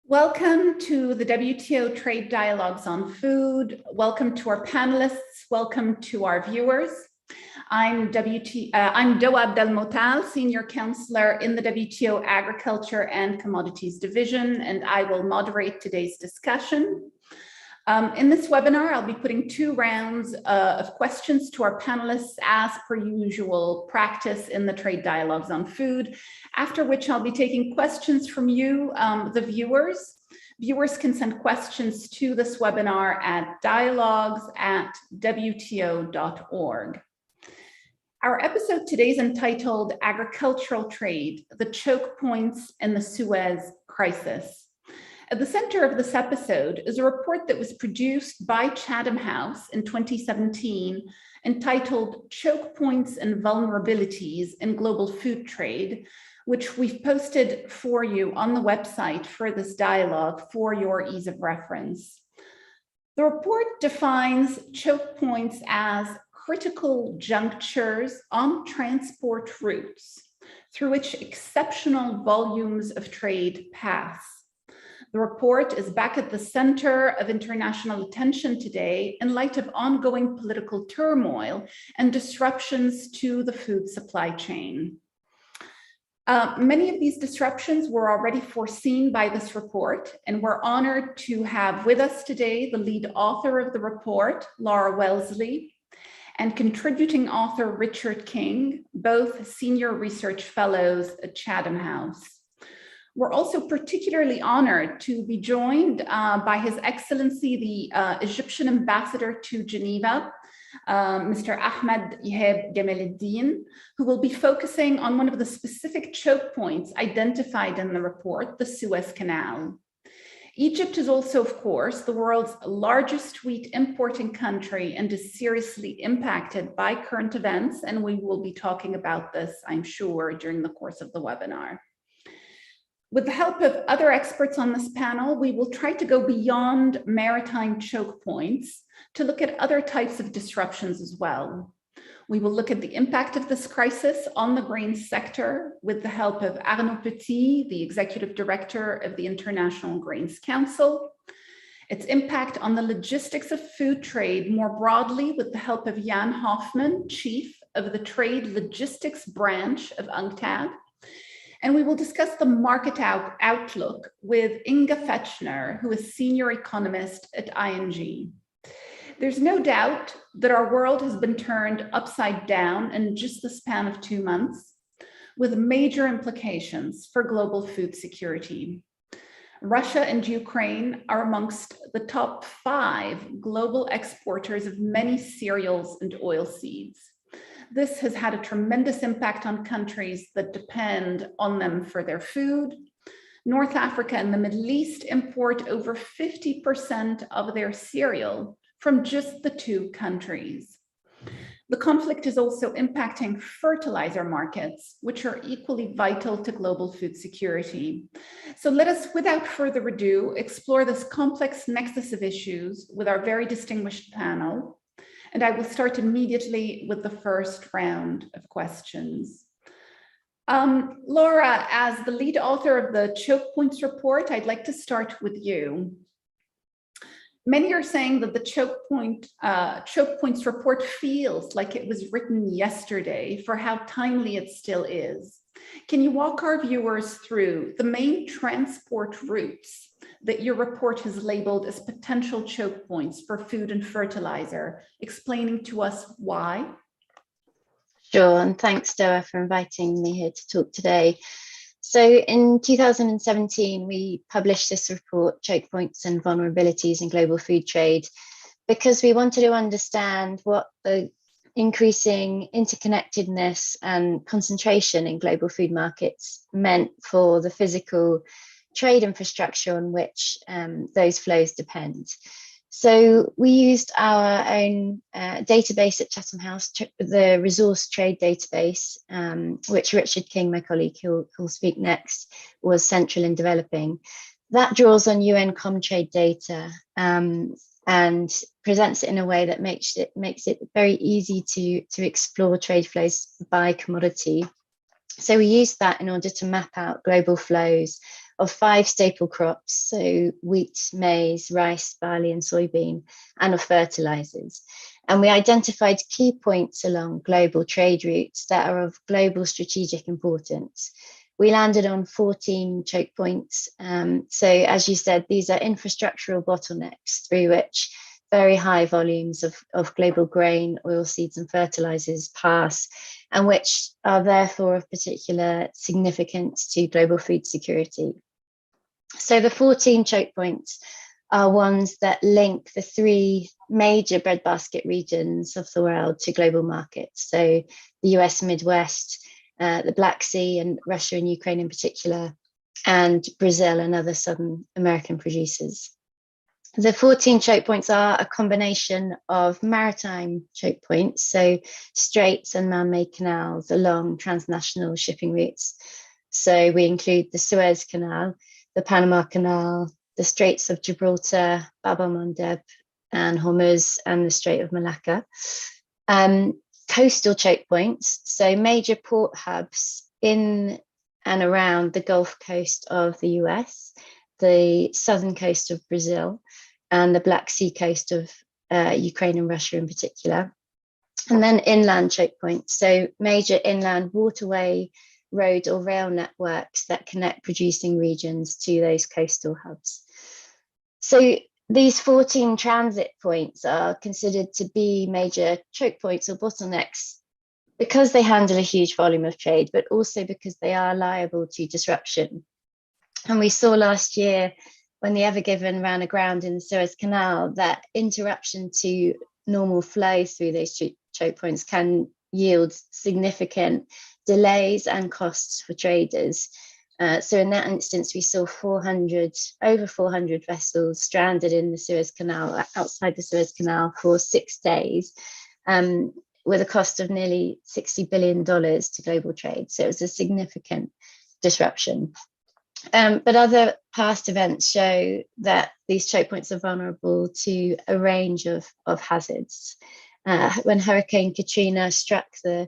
Welcome to the WTO Trade Dialogues on Food. Welcome to our panelists. Welcome to our viewers. I'm Doa Abdelmotal, Senior Counselor in the WTO Agriculture and Commodities Division, and I will moderate today's discussion. In this webinar, I'll be putting two rounds of questions to our panelists as per usual practice in the Trade Dialogues on Food, after which I'll be taking questions from you, the viewers. Viewers can send questions to this webinar at dialogues@wto.org. Our episode today is entitled Agricultural Trade, the Choke Points and the Suez Crisis. At the center of this episode is a report that was produced by Chatham House in 2017 entitled Choke Points and Vulnerabilities in Global Food Trade, which we've posted for you on the website for this dialogue for your ease of reference. The report defines choke points as critical junctures on transport routes through which exceptional volumes of trade pass. The report is back at the center of international attention today in light of ongoing political turmoil and disruptions to the food supply chain. Many of these disruptions were already foreseen by this report, and we're honored to have with us today the lead author of the report, Laura Wellesley, and contributing author Richard King, both senior research fellows at Chatham House. We're also particularly honored to be joined by His Excellency, the Egyptian Ambassador to Geneva, Mr. Ahmed Ihab Gamaleddin, who will be focusing on one of the specific choke points identified in the report, the Suez Canal. Egypt is also, of course, the world's largest wheat importing country and is seriously impacted by current events, and we will be talking about this, I'm sure, during the course of the webinar. With the help of other experts on this panel, we will try to go beyond maritime choke points to look at other types of disruptions as well. We will look at the impact of this crisis on the grain sector with the help of Arnaud Petit, the Executive Director of the International Grains Council, its impact on the logistics of food trade more broadly with the help of Jan Hoffman, Chief of the Trade Logistics Branch of UNCTAD, and we will discuss the market outlook with Inga Fechner, who is Senior Economist at ING. There's no doubt that our world has been turned upside down in just the span of 2 months, with major implications for global food security. Russia and Ukraine are amongst the top 5 global exporters of many cereals and oilseeds. This has had a tremendous impact on countries that depend on them for their food. North Africa and the Middle East import over 50% of their cereal from just the 2 countries. The conflict is also impacting fertilizer markets, which are equally vital to global food security. So let us, without further ado, explore this complex nexus of issues with our very distinguished panel. And I will start immediately with the first round of questions. Laura, as the lead author of the Choke Points report, I'd like to start with you. Many are saying that the Choke Points report feels like it was written yesterday for how timely it still is. Can you walk our viewers through the main transport routes that your report has labeled as potential choke points for food and fertilizer, explaining to us why? Sure, and thanks, Doa, for inviting me here to talk today. So in 2017, we published this report, Choke Points and Vulnerabilities in Global Food Trade, because we wanted to understand what the increasing interconnectedness and concentration in global food markets meant for the physical trade infrastructure on which those flows depend. So we used our own database at Chatham House, the resource trade database, which Richard King, my colleague who'll speak next, was central in developing. That draws on UN Comtrade data and presents it in a way that makes it very easy to explore trade flows by commodity. So we used that in order to map out global flows of 5 staple crops, so wheat, maize, rice, barley, and soybean, and of fertilizers. And we identified key points along global trade routes that are of global strategic importance. We landed on 14 choke points. So as you said, these are infrastructural bottlenecks through which very high volumes of global grain, oilseeds, and fertilizers pass, and which are therefore of particular significance to global food security. So the 14 choke points are ones that link the 3 major breadbasket regions of the world to global markets. So the US Midwest, the Black Sea, and Russia and Ukraine in particular, and Brazil and other Southern American producers. The 14 choke points are a combination of maritime choke points, so straits and man-made canals along transnational shipping routes. So we include the Suez Canal, the Panama Canal, the Straits of Gibraltar, Bab el-Mandeb, and Hormuz, and the Strait of Malacca. Coastal choke points, so major port hubs in and around the Gulf Coast of the US, the southern coast of Brazil, and the Black Sea coast of Ukraine and Russia in particular. And then inland choke points, so major inland waterway, road or rail networks that connect producing regions to those coastal hubs. So these 14 transit points are considered to be major choke points or bottlenecks because they handle a huge volume of trade, but also because they are liable to disruption. And we saw last year when the Ever Given ran aground in the Suez Canal that interruption to normal flow through those choke points can yield significant delays and costs for traders. So in that instance, we saw over 400 vessels stranded in the Suez Canal, outside the Suez Canal for 6 days, with a cost of nearly $60 billion to global trade. So it was a significant disruption. But other past events show that these choke points are vulnerable to a range of hazards. When Hurricane Katrina struck the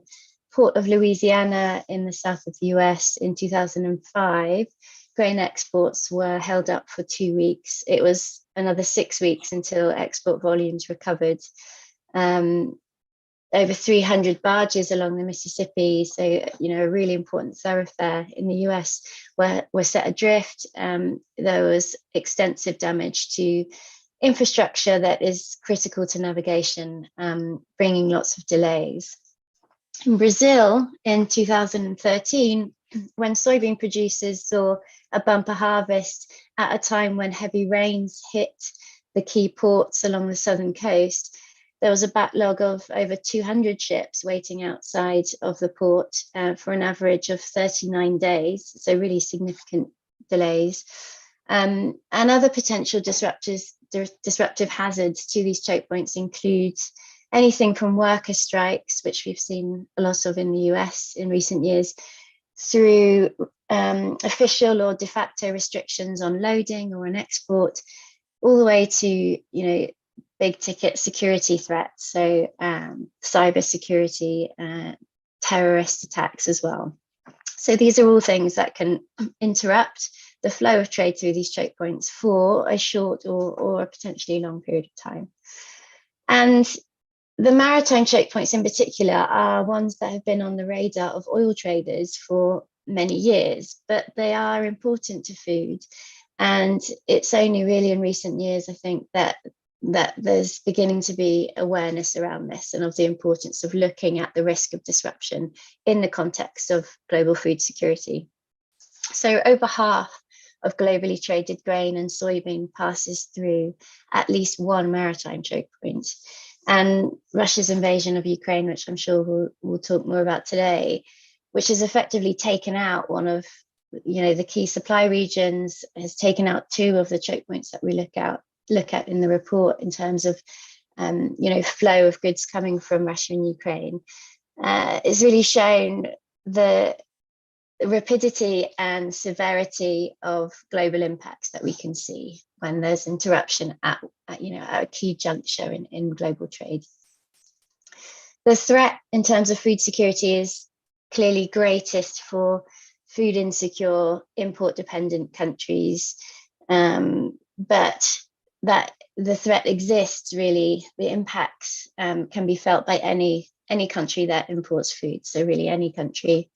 port of Louisiana in the south of the US in 2005, grain exports were held up for 2 weeks. It was another 6 weeks until export volumes recovered. Over 300 barges along the Mississippi, so a really important thoroughfare in the US, were set adrift. There was extensive damage to infrastructure that is critical to navigation, bringing lots of delays. In Brazil in 2013, when soybean producers saw a bumper harvest at a time when heavy rains hit the key ports along the southern coast, there was a backlog of over 200 ships waiting outside of the port for an average of 39 days, so really significant delays. And other potential disruptive hazards to these choke points include anything from worker strikes, which we've seen a lot of in the US in recent years, through official or de facto restrictions on loading or on export, all the way to big ticket security threats, so cyber security, terrorist attacks as well. So these are all things that can interrupt the flow of trade through these choke points for a short or a potentially long period of time. And the maritime choke points in particular are ones that have been on the radar of oil traders for many years, but they are important to food. And it's only really in recent years, I think, that there's beginning to be awareness around this and of the importance of looking at the risk of disruption in the context of global food security. So over half of globally traded grain and soybean passes through at least one maritime choke point. And Russia's invasion of Ukraine, which I'm sure we'll talk more about today, which has effectively taken out one of the key supply regions, has taken out 2 of the choke points that we look at in the report in terms of flow of goods coming from Russia and Ukraine. It's really shown the rapidity and severity of global impacts that we can see when there's interruption at a key juncture in global trade. The threat in terms of food security is clearly greatest for food insecure, import dependent countries, but that the threat exists really. The impacts can be felt by any country that imports food, so really any country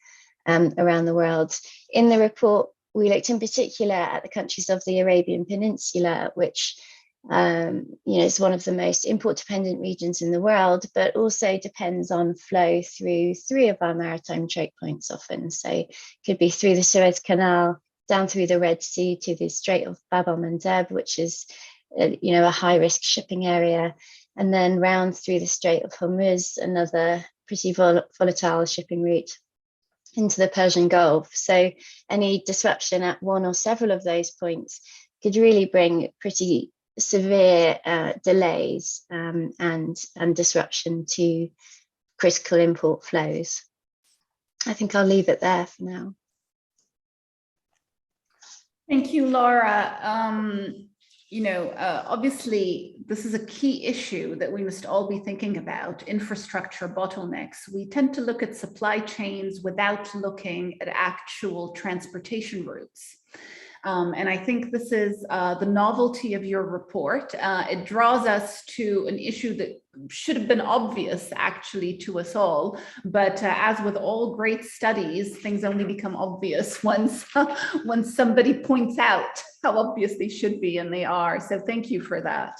around the world. In the report, we looked in particular at the countries of the Arabian Peninsula, which is one of the most import-dependent regions in the world, but also depends on flow through 3 of our maritime choke points often. So it could be through the Suez Canal, down through the Red Sea to the Strait of Bab el-Mandeb, which is a high-risk shipping area, and then round through the Strait of Hormuz, another pretty volatile shipping route, into the Persian Gulf. So any disruption at one or several of those points could really bring pretty severe delays and disruption to critical import flows. I think I'll leave it there for now. Thank you, Laura. Obviously, this is a key issue that we must all be thinking about, infrastructure bottlenecks. We tend to look at supply chains without looking at actual transportation routes. And I think this is the novelty of your report. It draws us to an issue that should have been obvious actually to us all, but as with all great studies, things only become obvious once somebody points out how obvious they should be, and they are. So thank you for that.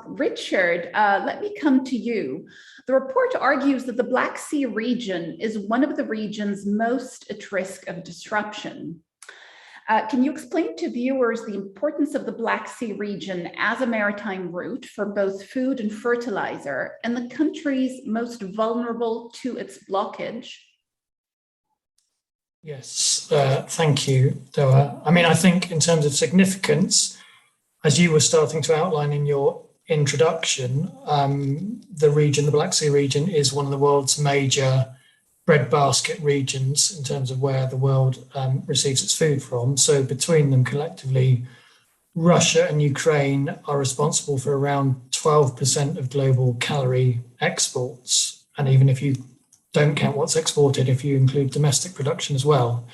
Richard, let me come to you. The report argues that the Black Sea region is one of the regions most at risk of disruption. Can you explain to viewers the importance of the Black Sea region as a maritime route for both food and fertilizer, and the countries most vulnerable to its blockage? Yes, thank you, Doa. I mean, I think in terms of significance, as you were starting to outline in your introduction, the Black Sea region is one of the world's major breadbasket regions in terms of where the world receives its food from. So between them collectively, Russia and Ukraine are responsible for around 12% of global calorie exports. And even if you don't count what's exported, if you include domestic production as well,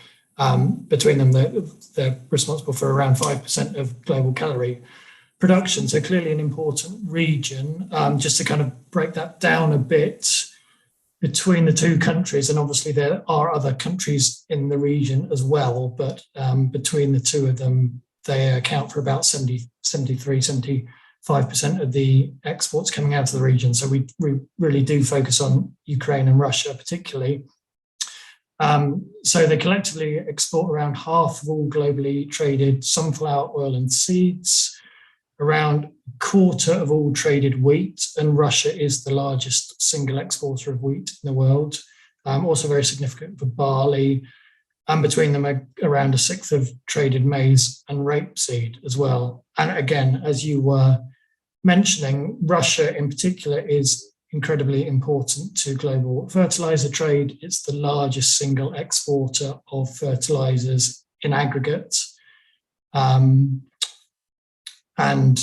between them, they're responsible for around 5% of global calorie production. So clearly an important region. Just to kind of break that down a bit, between the two countries, and obviously there are other countries in the region as well, but between the two of them, they account for about 75% of the exports coming out of the region. So we really do focus on Ukraine and Russia particularly. So they collectively export around half of all globally traded sunflower oil and seeds, around a quarter of all traded wheat, and Russia is the largest single exporter of wheat in the world. Also very significant for barley, and between them around a sixth of traded maize and rapeseed as well. And again, as you were mentioning, Russia in particular is incredibly important to global fertilizer trade. It's the largest single exporter of fertilizers in aggregate. And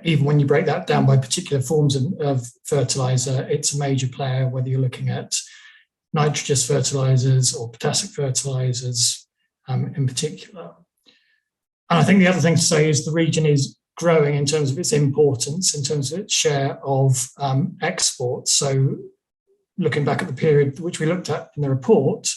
even when you break that down by particular forms of fertilizer, it's a major player, whether you're looking at nitrogenous fertilizers or potassic fertilizers in particular. And I think the other thing to say is the region is growing in terms of its importance, in terms of its share of exports. So looking back at the period which we looked at in the report,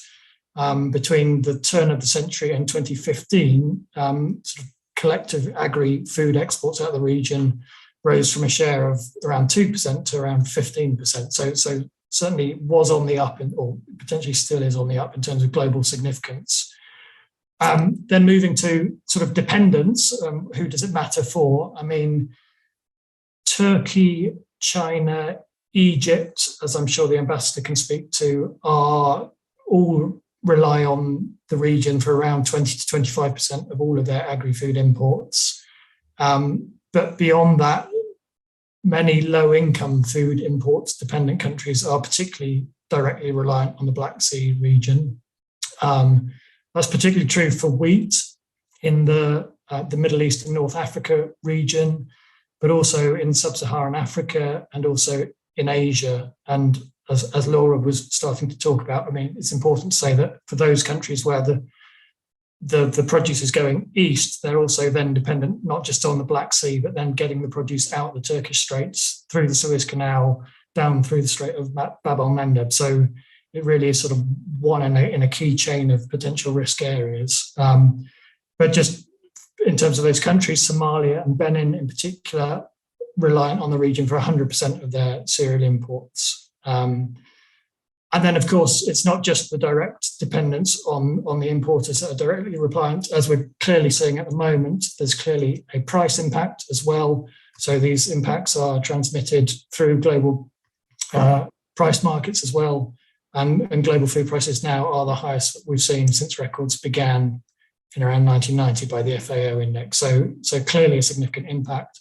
between the turn of the century and 2015, sort of collective agri-food exports out of the region rose from a share of around 2% to around 15%. So certainly was on the up, or potentially still is on the up in terms of global significance. Then moving to sort of dependence, who does it matter for? I mean, Turkey, China, Egypt, as I'm sure the ambassador can speak to, are all rely on the region for around 20 to 25% of all of their agri-food imports. But beyond that, many low-income food imports dependent countries are particularly directly reliant on the Black Sea region. That's particularly true for wheat in the Middle East and North Africa region, but also in sub-Saharan Africa and also in Asia. And as Laura was starting to talk about, I mean, it's important to say that for those countries where the produce is going east, they're also then dependent not just on the Black Sea, but then getting the produce out the Turkish Straits, through the Suez Canal, down through the Strait of Bab el-Mandeb. So it really is sort of one in a key chain of potential risk areas. But just in terms of those countries, Somalia and Benin in particular, reliant on the region for 100% of their cereal imports. And then, of course, it's not just the direct dependence on the importers that are directly reliant, as we're clearly seeing at the moment. There's clearly a price impact as well. So these impacts are transmitted through global price markets as well. And global food prices now are the highest that we've seen since records began in around 1990 by the FAO index. So clearly a significant impact.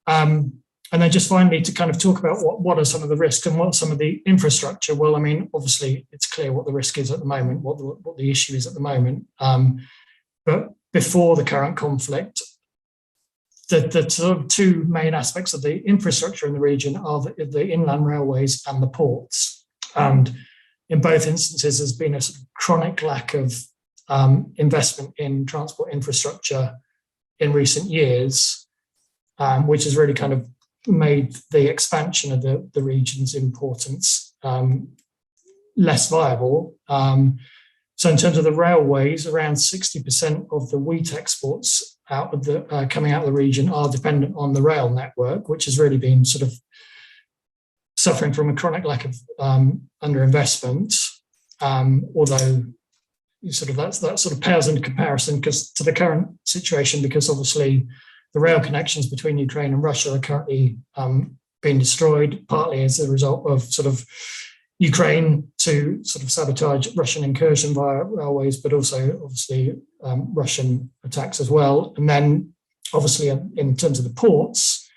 And then just finally to kind of talk about what are some of the risks and what some of the infrastructure. Well, I mean, obviously it's clear what the risk is at the moment, what the issue is at the moment. But before the current conflict, the sort of two main aspects of the infrastructure in the region are the inland railways and the ports. And in both instances, there's been a sort of chronic lack of investment in transport infrastructure in recent years, which has really kind of made the expansion of the region's importance less viable. So in terms of the railways, around 60% of the wheat exports coming out of the region are dependent on the rail network, which has really been sort of suffering from a chronic lack of underinvestment. Although that sort of pales in comparison to the current situation, because obviously the rail connections between Ukraine and Russia are currently being destroyed, partly as a result of sort of Ukraine to sort of sabotage Russian incursion via railways, but also obviously Russian attacks as well. And then obviously in terms of the ports,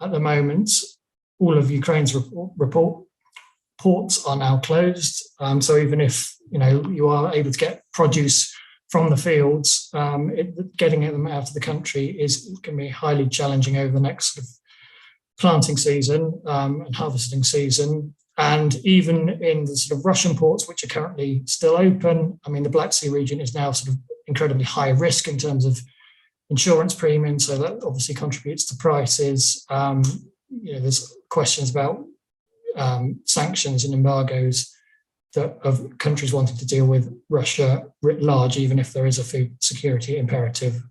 at the moment, all of Ukraine's ports are now closed. So even if you are able to get produce from the fields, getting them out of the country is going to be highly challenging over the next sort of planting season and harvesting season. And even in the sort of Russian ports, which are currently still open, I mean, the Black Sea region is now sort of incredibly high risk in terms of insurance premiums, so that obviously contributes to prices. There's questions about sanctions and embargoes of countries wanting to deal with Russia writ large, even if there is a food security imperative.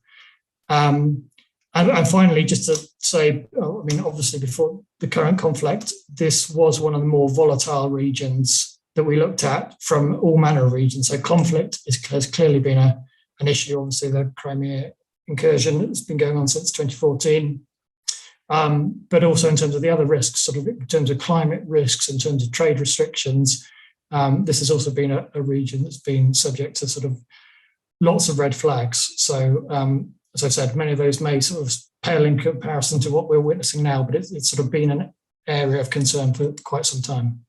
And finally, just to say, I mean, obviously before the current conflict, this was one of the more volatile regions that we looked at from all manner of regions. So conflict has clearly been an issue. Obviously, the Crimea incursion has been going on since 2014. But also in terms of the other risks, sort of in terms of climate risks, in terms of trade restrictions, this has also been a region that's been subject to sort of lots of red flags. So, as I've said, many of those may sort of pale in comparison to what we're witnessing now, but it's sort of been an area of concern for quite some time.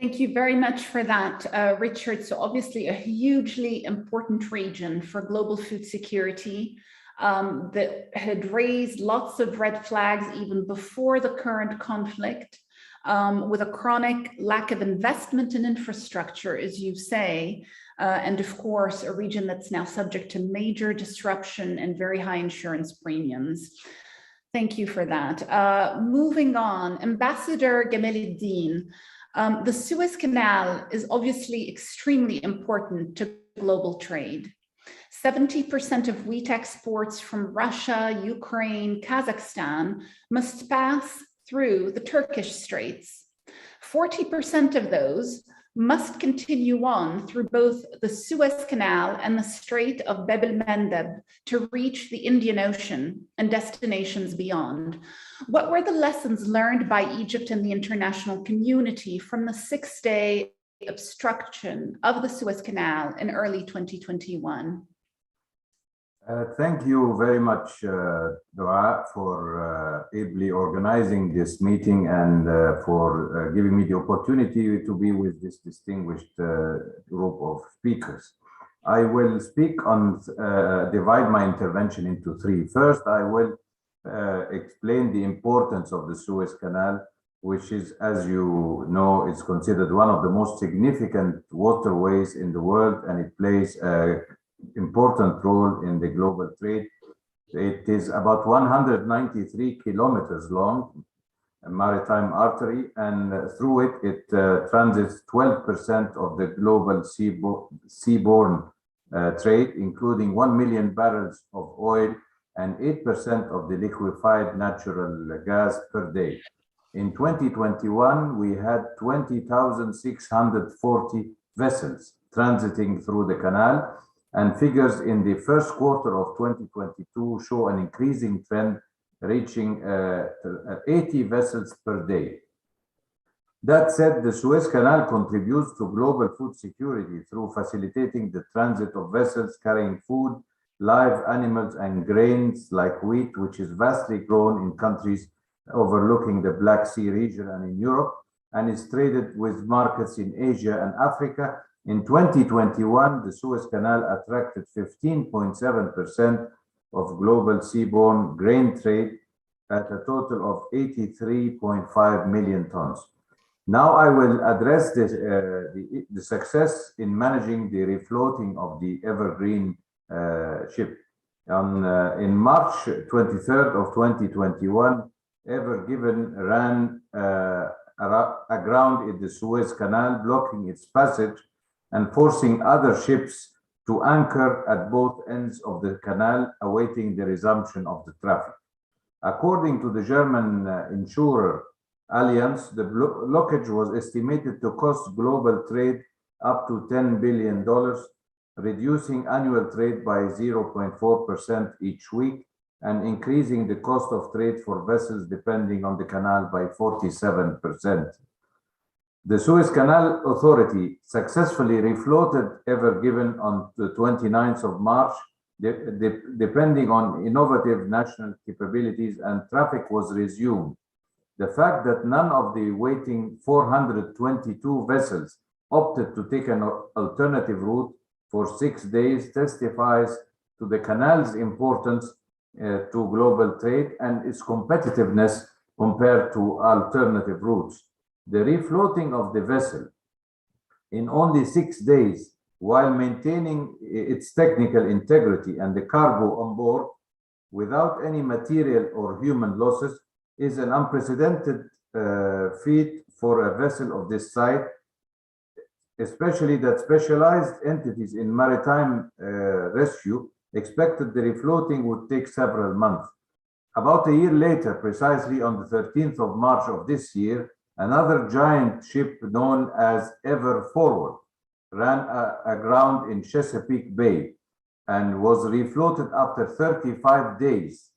Thank you very much for that, Richard. So obviously a hugely important region for global food security that had raised lots of red flags even before the current conflict, with a chronic lack of investment in infrastructure, as you say, and of course, a region that's now subject to major disruption and very high insurance premiums. Thank you for that. Moving on, Ambassador Gemeleddin, the Suez Canal is obviously extremely important to global trade. 70% of wheat exports from Russia, Ukraine, Kazakhstan must pass through the Turkish Straits. 40% of those must continue on through both the Suez Canal and the Strait of Bab el-Mandeb to reach the Indian Ocean and destinations beyond. What were the lessons learned by Egypt and the international community from the 6-day obstruction of the Suez Canal in early 2021? Thank you very much, Dua, for ably organizing this meeting and for giving me the opportunity to be with this distinguished group of speakers. I will speak on, divide my intervention into three. First, I will explain the importance of the Suez Canal which is, as you know, is considered one of the most significant waterways in the world, and it plays an important role in the global trade. It is about 193 kilometers long, a maritime artery, and through it transits 12% of the global seaborne trade, including 1 million barrels of oil and 8% of the liquefied natural gas per day. In 2021, we had 20,640 vessels transiting through the canal, and figures in the first quarter of 2022 show an increasing trend, reaching 80 vessels per day. That said, the Suez Canal contributes to global food security through facilitating the transit of vessels carrying food, live animals, and grains like wheat, which is vastly grown in countries overlooking the Black Sea region and in Europe, and is traded with markets in Asia and Africa. In 2021, the Suez Canal attracted 15.7% of global seaborne grain trade at a total of 83.5 million tons. Now I will address the success in managing the refloating of the evergreen ship. In March 23rd of 2021, Ever Given ran aground in the Suez Canal, blocking its passage and forcing other ships to anchor at both ends of the canal, awaiting the resumption of the traffic. According to the German insurer Allianz, the blockage was estimated to cost global trade up to $10 billion, reducing annual trade by 0.4% each week, and increasing the cost of trade for vessels depending on the canal by 47%. The Suez Canal Authority successfully refloated Ever Given on the 29th of March, depending on innovative national capabilities, and traffic was resumed. The fact that none of the waiting 422 vessels opted to take an alternative route for 6 days testifies to the canal's importance to global trade and its competitiveness compared to alternative routes. The refloating of the vessel in only 6 days, while maintaining its technical integrity and the cargo on board without any material or human losses, is an unprecedented feat for a vessel of this size, especially that specialized entities in maritime rescue expected the refloating would take several months. About a year later, precisely on the 13th of March of this year, another giant ship known as Ever Forward ran aground in Chesapeake Bay and was refloated after 35 days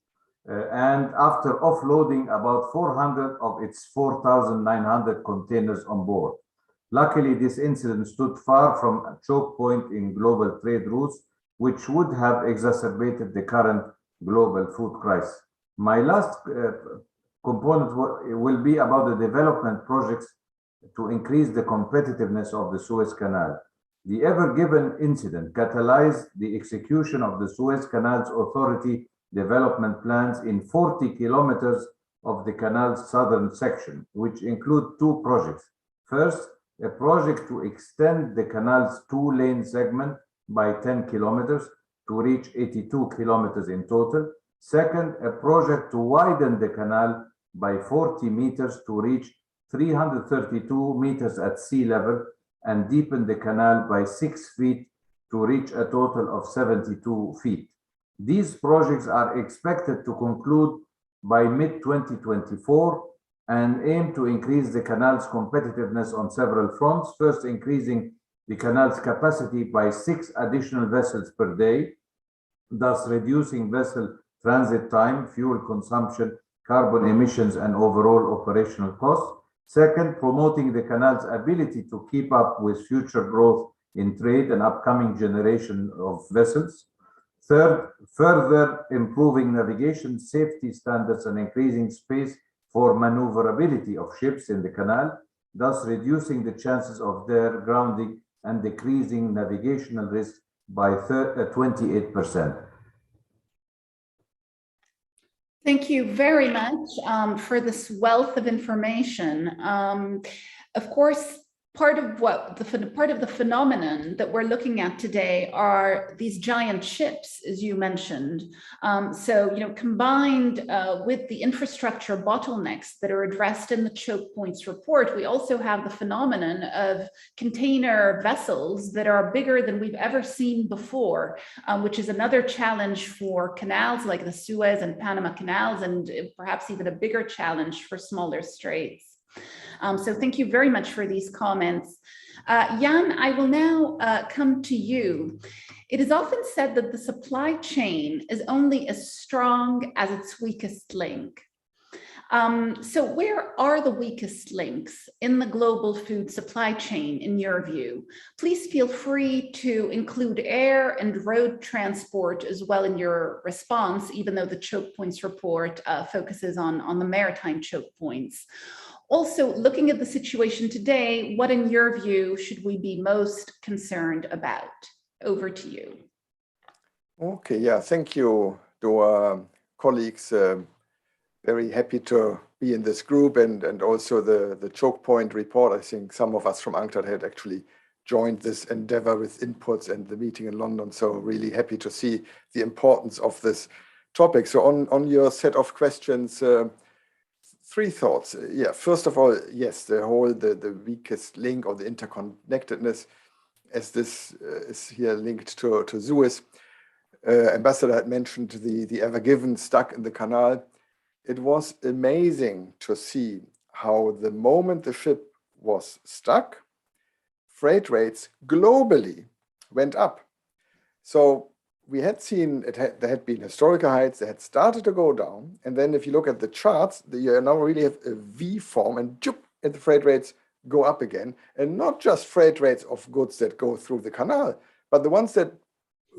and after offloading about 400 of its 4,900 containers on board. Luckily, this incident stood far from a choke point in global trade routes, which would have exacerbated the current global food crisis. My last component will be about the development projects to increase the competitiveness of the Suez Canal. The Ever Given incident catalyzed the execution of the Suez Canal's authority development plans in 40 kilometers of the canal's southern section, which include 2 projects. First, a project to extend the canal's 2-lane segment by 10 kilometers to reach 82 kilometers in total. Second, a project to widen the canal by 40 meters to reach 332 meters at sea level and deepen the canal by 6 feet to reach a total of 72 feet. These projects are expected to conclude by mid-2024 and aim to increase the canal's competitiveness on several fronts. First, increasing the canal's capacity by 6 additional vessels per day, thus reducing vessel transit time, fuel consumption, carbon emissions, and overall operational costs. Second, promoting the canal's ability to keep up with future growth in trade and upcoming generation of vessels. Third, further improving navigation safety standards and increasing space for maneuverability of ships in the canal, thus reducing the chances of their grounding and decreasing navigational risk by 28%. Thank you very much for this wealth of information. Of course, part of the phenomenon that we're looking at today are these giant ships, as you mentioned. So, combined with the infrastructure bottlenecks that are addressed in the Chokepoints report, we also have the phenomenon of container vessels that are bigger than we've ever seen before, which is another challenge for canals like the Suez and Panama canals, and perhaps even a bigger challenge for smaller straits. So thank you very much for these comments. Jan, I will now come to you. It is often said that the supply chain is only as strong as its weakest link. So where are the weakest links in the global food supply chain, in your view? Please feel free to include air and road transport as well in your response, even though the Chokepoints report focuses on the maritime chokepoints. Also, looking at the situation today, what in your view should we be most concerned about? Over to you. Okay, yeah, thank you, Doa. Colleagues, very happy to be in this group, and also the Chokepoint report. I think some of us from UNCTAD had actually joined this endeavor with inputs and the meeting in London. So really happy to see the importance of this topic. So on your set of questions, three thoughts. Yeah, first of all, yes, the weakest link or the interconnectedness, as this is here linked to Suez. Ambassador had mentioned the Ever Given stuck in the canal. It was amazing to see how the moment the ship was stuck, freight rates globally went up. So we had seen there had been historical heights, they had started to go down. And then if you look at the charts, you now really have a V form, and the freight rates go up again. And not just freight rates of goods that go through the canal, but the ones that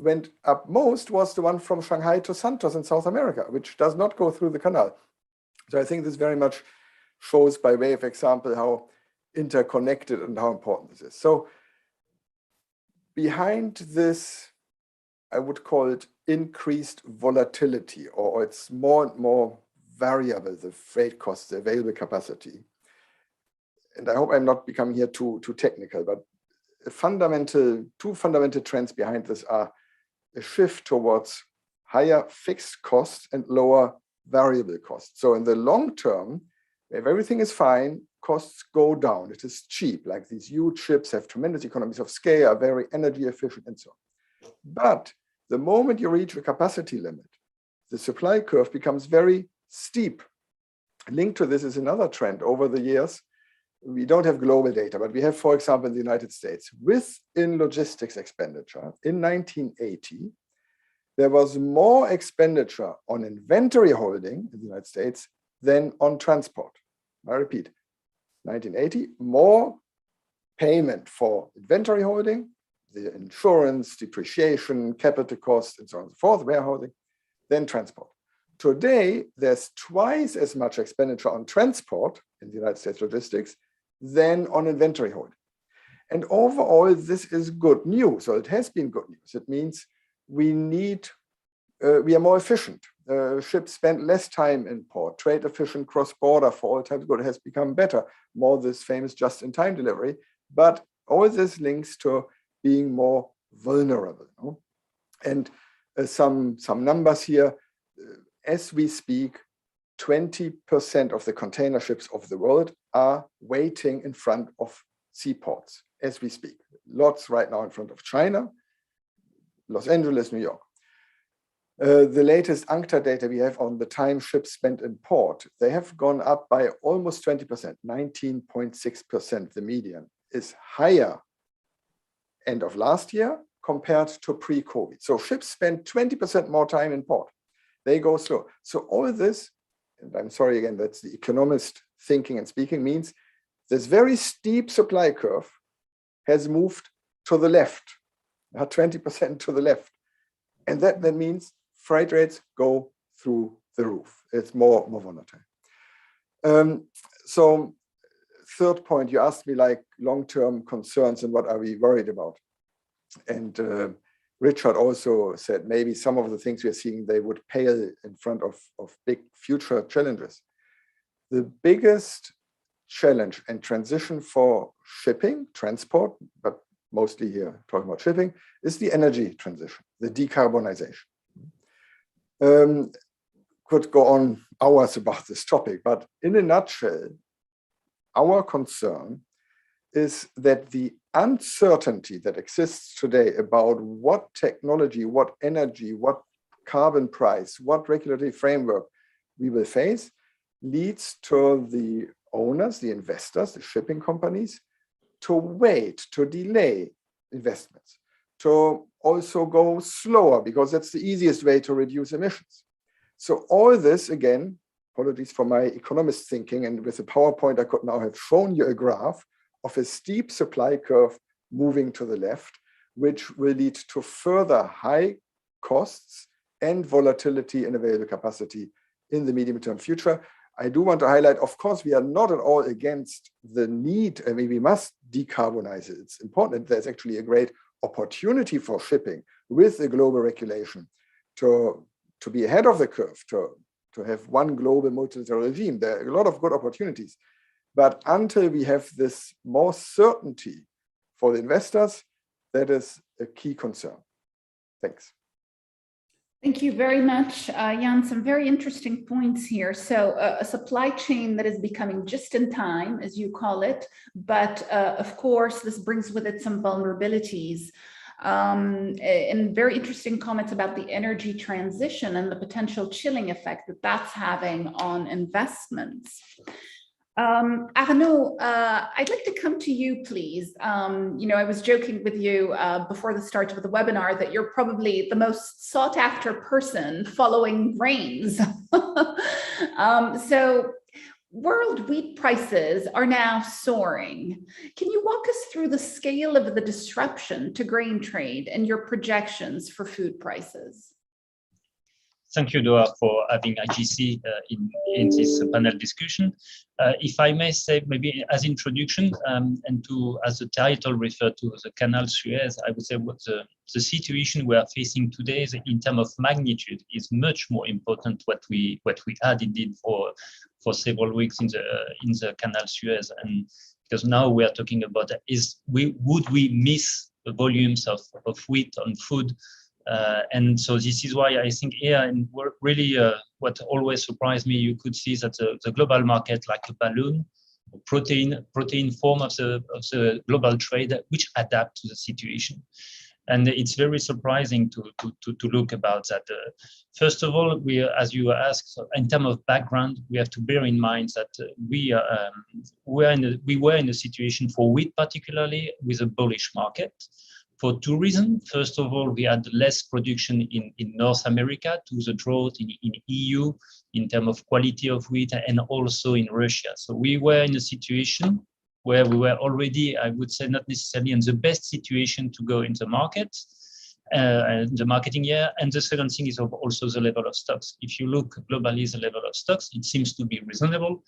went up most was the one from Shanghai to Santos in South America, which does not go through the canal. So I think this very much shows, by way of example, how interconnected and how important this is. So behind this, I would call it increased volatility, or it's more and more variable, the freight costs, the available capacity. And I hope I'm not becoming here too technical, but two fundamental trends behind this are a shift towards higher fixed costs and lower variable costs. So in the long term, if everything is fine, costs go down. It is cheap, like these huge ships have tremendous economies of scale, are very energy efficient and so on. But the moment you reach a capacity limit, the supply curve becomes very steep. Linked to this is another trend over the years. We don't have global data, but we have, for example, in the United States, within logistics expenditure, in 1980, there was more expenditure on inventory holding in the United States than on transport. I repeat, 1980, more payment for inventory holding, the insurance, depreciation, capital costs, and so on and so forth, warehousing, than transport. Today, there's twice as much expenditure on transport in the United States logistics than on inventory holding. And overall, this is good news. So it has been good news. It means we are more efficient. Ships spend less time in port. Trade efficient cross-border for all types of goods has become better. More this famous just-in-time delivery. But all this links to being more vulnerable. No? And some numbers here. As we speak, 20% of the container ships of the world are waiting in front of seaports as we speak. Lots right now in front of China, Los Angeles, New York. The latest UNCTAD data we have on the time ships spent in port, they have gone up by almost 20%, 19.6%. The median is higher end of last year compared to pre-COVID. So ships spend 20% more time in port. They go slow. So all this, and I'm sorry again, that's the economist thinking and speaking, means this very steep supply curve has moved to the left, 20% to the left. And that means freight rates go through the roof. It's more volatile. So third point, you asked me like long-term concerns and what are we worried about? And Richard also said maybe some of the things we are seeing, they would pale in front of big future challenges. The biggest challenge and transition for shipping, transport, but mostly here talking about shipping, is the energy transition, the decarbonization. Could go on hours about this topic, but in a nutshell, our concern is that the uncertainty that exists today about what technology, what energy, what carbon price, what regulatory framework we will face leads to the owners, the investors, the shipping companies to wait, to delay investments, to also go slower because that's the easiest way to reduce emissions. So all this, again, apologies for my economist thinking, and with the PowerPoint I could now have shown you a graph of a steep supply curve moving to the left, which will lead to further high costs and volatility in available capacity in the medium-term future. I do want to highlight, of course, we are not at all against the need, I mean, we must decarbonize it. It's important. There's actually a great opportunity for shipping with the global regulation to be ahead of the curve, to have one global multilateral regime. There are a lot of good opportunities. But until we have this more certainty for the investors, that is a key concern. Thanks. Thank you very much, Jan. Some very interesting points here. So a supply chain that is becoming just in time, as you call it, but of course, this brings with it some vulnerabilities. And very interesting comments about the energy transition and the potential chilling effect that that's having on investments. Arnaud, I'd like to come to you, please. I was joking with you before the start of the webinar that you're probably the most sought after person following grains. So world wheat prices are now soaring. Can you walk us through the scale of the disruption to grain trade and your projections for food prices? Thank you, Doha, for having IGC in this panel discussion. If I may say, maybe as introduction, and as the title referred to the Canal Suez, I would say what the situation we are facing today is, in terms of magnitude, is much more important what we had indeed for several weeks in the Canal Suez, and because now we are talking about would we miss the volumes of wheat on food. And so this is why I think here, and really what always surprised me, you could see that the global market, like a balloon, protein form of the global trade, which adapt to the situation. And it's very surprising to look about that. First of all, as you asked, so in terms of background, we have to bear in mind that we were in a situation for wheat, particularly with a bullish market. For two reasons. First of all, we had less production in North America to the drought in EU in terms of quality of wheat, and also in Russia. So we were in a situation where we were already, I would say, not necessarily in the best situation to go into the market, the marketing year. And the second thing is also the level of stocks. If you look globally, the level of stocks, it seems to be reasonable.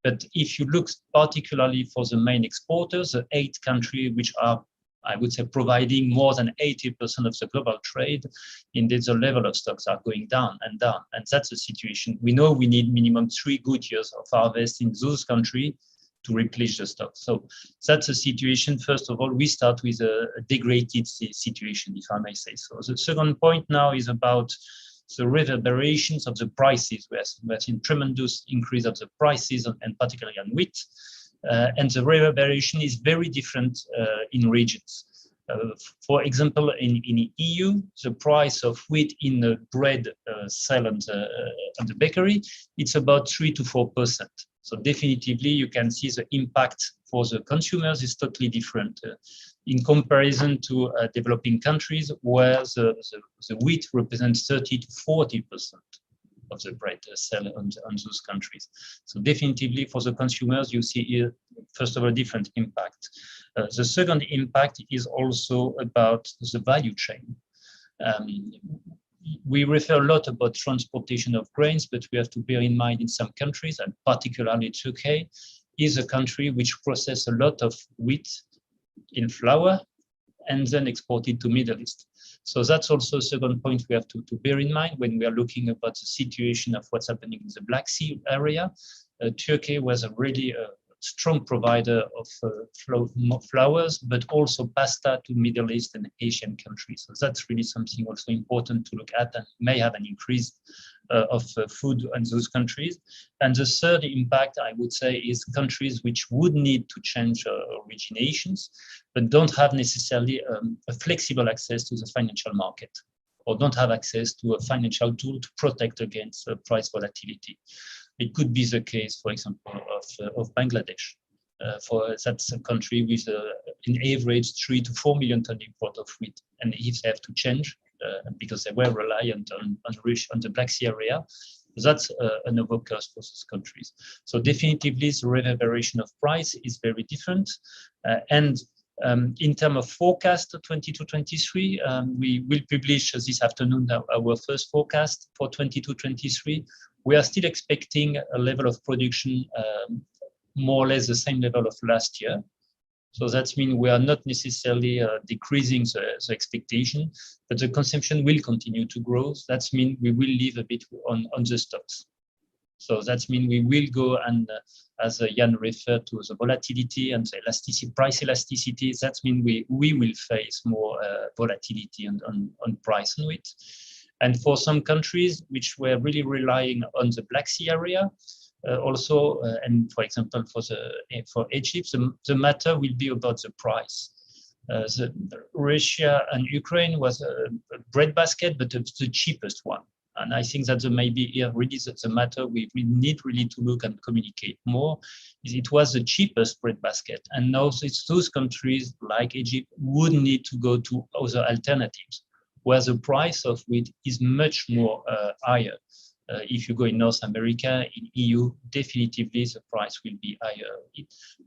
But if you look particularly for the main exporters, the 8 countries which are, I would say, providing more than 80% of the global trade, indeed the level of stocks are going down and down. And that's the situation. We know we need minimum 3 good years of harvest in those countries to replenish the stock. So that's the situation. First of all, we start with a degraded situation, if I may say so. The second point now is about the reverberations of the prices. We're seeing tremendous increase of the prices, and particularly on wheat. And the reverberation is very different in regions. For example, in EU, the price of wheat in the bread sell on the bakery, it's about 3 to 4%. So definitively, you can see the impact for the consumers is totally different in comparison to developing countries where the wheat represents 30 to 40% of the bread sell on those countries. So definitively for the consumers, you see here, first of all, a different impact. The second impact is also about the value chain. We refer a lot about transportation of grains, but we have to bear in mind in some countries, and particularly Turkey, is a country which processes a lot of wheat in flour and then exported to Middle East. So that's also a second point we have to bear in mind when we are looking about the situation of what's happening in the Black Sea area. Turkey was a really strong provider of flowers, but also pasta to Middle East and Asian countries. So that's really something also important to look at, and may have an increase of food in those countries. And the third impact, I would say, is countries which would need to change originations, but don't have necessarily a flexible access to the financial market, or don't have access to a financial tool to protect against price volatility. It could be the case, for example, of Bangladesh. That's a country with an average 3 to 4 million ton import of wheat. And if they have to change, because they were reliant on the Black Sea area, that's another cost for those countries. So definitively, the reverberation of price is very different. In terms of forecast 22-23, we will publish this afternoon our first forecast for 22-23. We are still expecting a level of production more or less the same level of last year. So that means we are not necessarily decreasing the expectation, but the consumption will continue to grow. That means we will leave a bit on the stocks. So that means we will go and, as Jan referred to, the volatility and the price elasticity. That means we will face more volatility on price on wheat. And for some countries which were really relying on the Black Sea area, and for example, for Egypt, the matter will be about the price. Russia and Ukraine was a breadbasket, but the cheapest one. And I think that maybe here really that's a matter we need really to look and communicate more. It was the cheapest breadbasket, and now it's those countries like Egypt would need to go to other alternatives, where the price of wheat is much more higher. If you go in North America, in EU, definitively the price will be higher.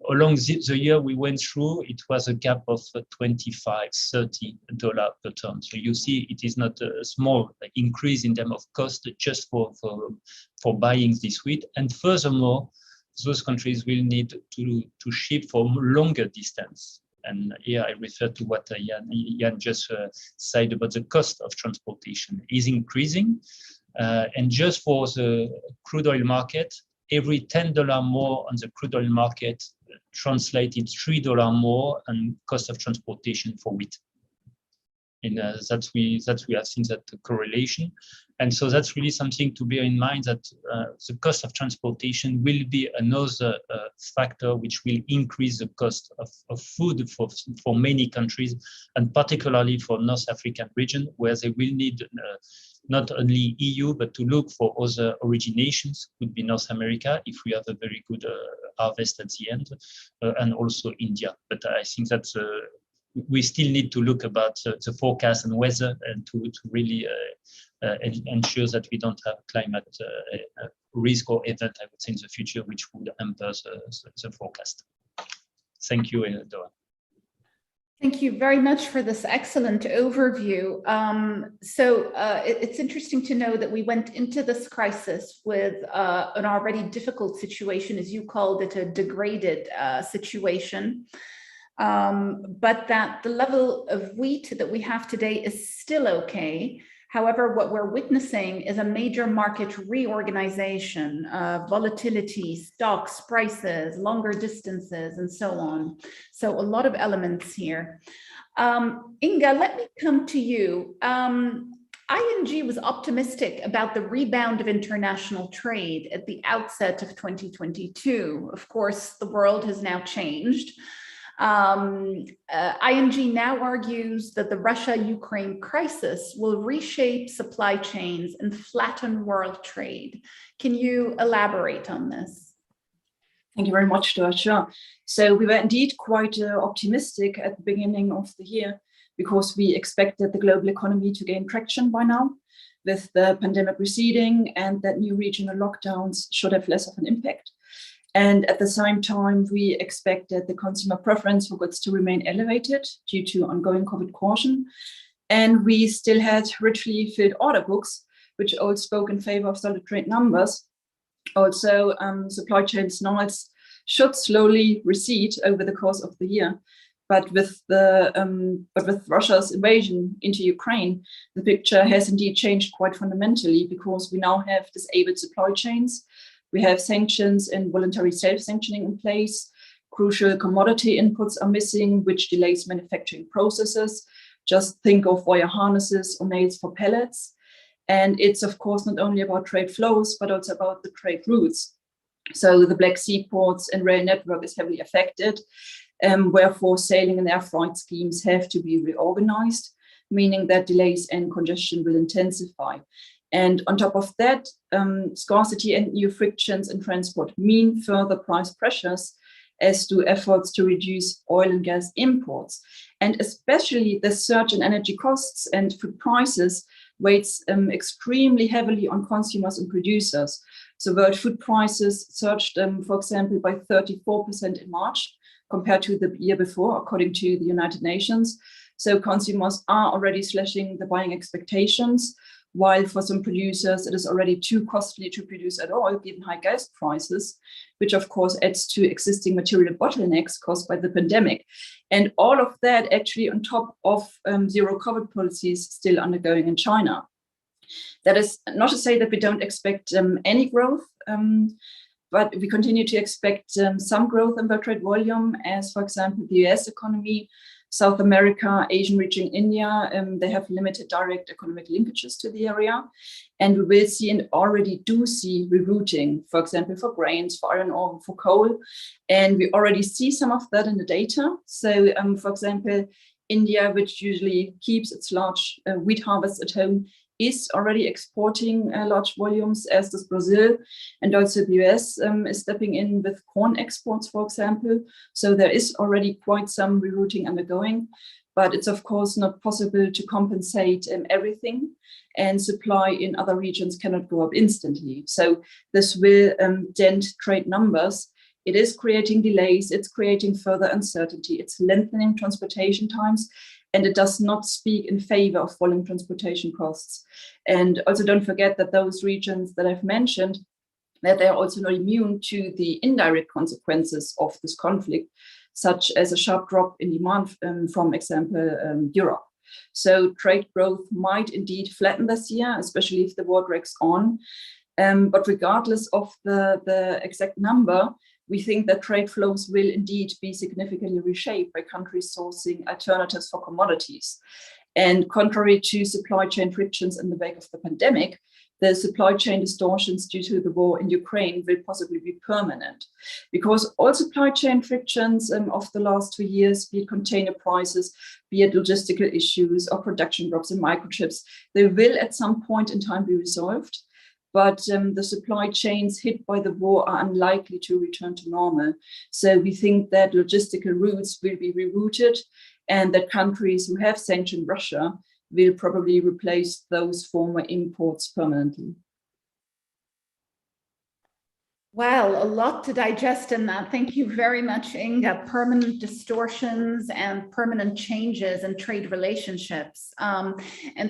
Along the year we went through, it was a gap of $25–30 per ton. So you see, it is not a small increase in terms of cost just for buying this wheat. And furthermore, those countries will need to ship for longer distance. And here I refer to what Jan just said about the cost of transportation is increasing. And just for the crude oil market, every $10 more on the crude oil market translated $3 more on cost of transportation for wheat. And that we have seen that correlation. And so that's really something to bear in mind, that the cost of transportation will be another factor which will increase the cost of food for many countries, and particularly for North African region, where they will need not only EU, but to look for other originations, could be North America, if we have a very good harvest at the end, and also India. But I think that's we still need to look about the forecast and weather, and to really ensure that we don't have climate risk or event, I would say, in the future, which would hamper the forecast. Thank you, Doa. Thank you very much for this excellent overview. It's interesting to know that we went into this crisis with an already difficult situation, as you called it, a degraded situation. But that the level of wheat that we have today is still okay. However, what we're witnessing is a major market reorganization, volatility, stocks, prices, longer distances, and so on. So a lot of elements here. Inga, let me come to you. ING was optimistic about the rebound of international trade at the outset of 2022. Of course, the world has now changed. ING now argues that the Russia-Ukraine crisis will reshape supply chains and flatten world trade. Can you elaborate on this? Thank you very much, Doa. So we were indeed quite optimistic at the beginning of the year, because we expected the global economy to gain traction by now, with the pandemic receding, and that new regional lockdowns should have less of an impact. And at the same time, we expected the consumer preference for goods to remain elevated due to ongoing COVID caution. And we still had richly filled order books, which all spoke in favor of solid trade numbers. Also, supply chains noise should slowly recede over the course of the year. But with Russia's invasion into Ukraine, the picture has indeed changed quite fundamentally, because we now have disabled supply chains. We have sanctions and voluntary self-sanctioning in place. Crucial commodity inputs are missing, which delays manufacturing processes. Just think of wire harnesses or nails for pellets. And it's, of course, not only about trade flows, but also about the trade routes. So the Black Sea ports and rail network is heavily affected. Wherefore sailing and air freight schemes have to be reorganized, meaning that delays and congestion will intensify. And on top of that, scarcity and new frictions in transport mean further price pressures, as do efforts to reduce oil and gas imports. And especially the surge in energy costs and food prices weighs extremely heavily on consumers and producers. So world food prices surged, for example, by 34% in March, compared to the year before, according to the United Nations. So consumers are already slashing the buying expectations, while for some producers, it is already too costly to produce at all, given high gas prices, which of course adds to existing material bottlenecks caused by the pandemic. And all of that actually on top of zero COVID policies still undergoing in China. That is not to say that we don't expect any growth, but we continue to expect some growth in world trade volume, as, for example, the US economy, South America, Asian region, India, they have limited direct economic linkages to the area. And we will see, and already do see, rerouting, for example, for grains, for iron ore, for coal. And we already see some of that in the data. So, for example, India, which usually keeps its large wheat harvests at home, is already exporting large volumes, as does Brazil, and also the US is stepping in with corn exports, for example. So there is already quite some rerouting undergoing, but it's of course not possible to compensate everything, and supply in other regions cannot go up instantly. So this will dent trade numbers. It is creating delays, it's creating further uncertainty, it's lengthening transportation times, and it does not speak in favor of falling transportation costs. And also don't forget that those regions that I've mentioned, that they're also not immune to the indirect consequences of this conflict, such as a sharp drop in demand from example, Europe. So trade growth might indeed flatten this year, especially if the war drags on. But regardless of the exact number, we think that trade flows will indeed be significantly reshaped by countries sourcing alternatives for commodities. And contrary to supply chain frictions in the wake of the pandemic, the supply chain distortions due to the war in Ukraine will possibly be permanent, because all supply chain frictions of the last 2 years, be it container prices, be it logistical issues or production drops in microchips, they will at some point in time be resolved. But the supply chains hit by the war are unlikely to return to normal. So we think that logistical routes will be rerouted, and that countries who have sanctioned Russia will probably replace those former imports permanently. Well, a lot to digest in that. Thank you very much, Inga. Permanent distortions and permanent changes in trade relationships. And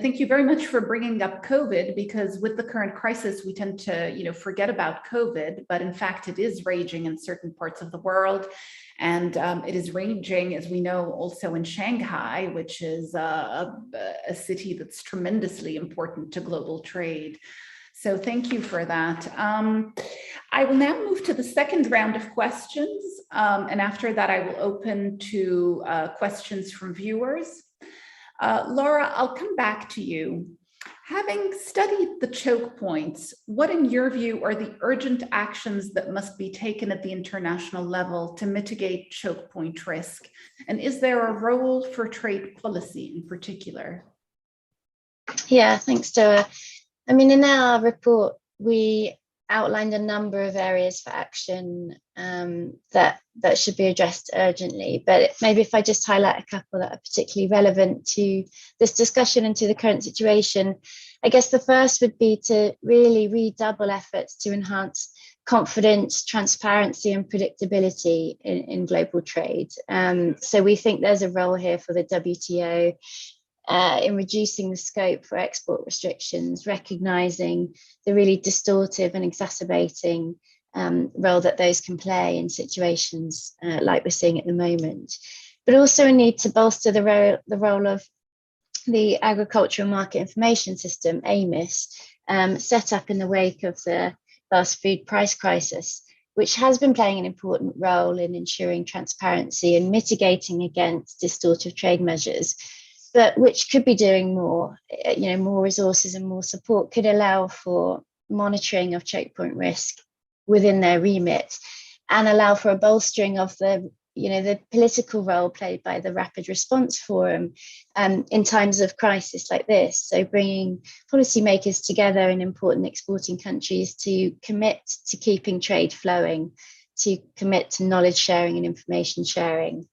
thank you very much for bringing up COVID, because with the current crisis, we tend to, forget about COVID, but in fact, it is raging in certain parts of the world. And it is raging, as we know, also in Shanghai, which is a city that's tremendously important to global trade. So thank you for that. I will now move to the second round of questions. And after that, I will open to questions from viewers. Laura, I'll come back to you. Having studied the choke points, what in your view are the urgent actions that must be taken at the international level to mitigate choke point risk? And is there a role for trade policy in particular? Yeah, thanks, Doa. I mean, in our report, we outlined a number of areas for action that should be addressed urgently. But maybe if I just highlight a couple that are particularly relevant to this discussion and to the current situation, I guess the first would be to really redouble efforts to enhance confidence, transparency, and predictability in global trade. So we think there's a role here for the WTO in reducing the scope for export restrictions, recognizing the really distortive and exacerbating role that those can play in situations like we're seeing at the moment. but also a need to bolster the role of the Agricultural Market Information System, AMIS, set up in the wake of the last food price crisis, which has been playing an important role in ensuring transparency and mitigating against distortive trade measures, but which could be doing more. More resources and more support could allow for monitoring of choke point risk within their remit and allow for a bolstering of the political role played by the Rapid Response Forum in times of crisis like this. So bringing policymakers together in important exporting countries to commit to keeping trade flowing, to commit to knowledge sharing and information sharing.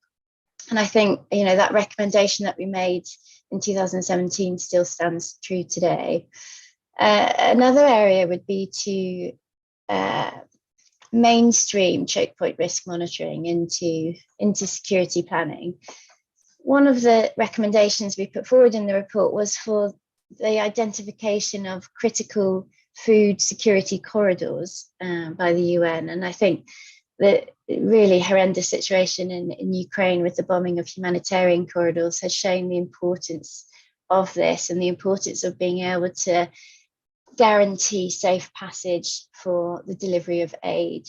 And I think, that recommendation that we made in 2017 still stands true today. Another area would be to mainstream choke point risk monitoring into security planning. One of the recommendations we put forward in the report was for the identification of critical food security corridors by the UN. And I think the really horrendous situation in Ukraine with the bombing of humanitarian corridors has shown the importance of this and the importance of being able to guarantee safe passage for the delivery of aid.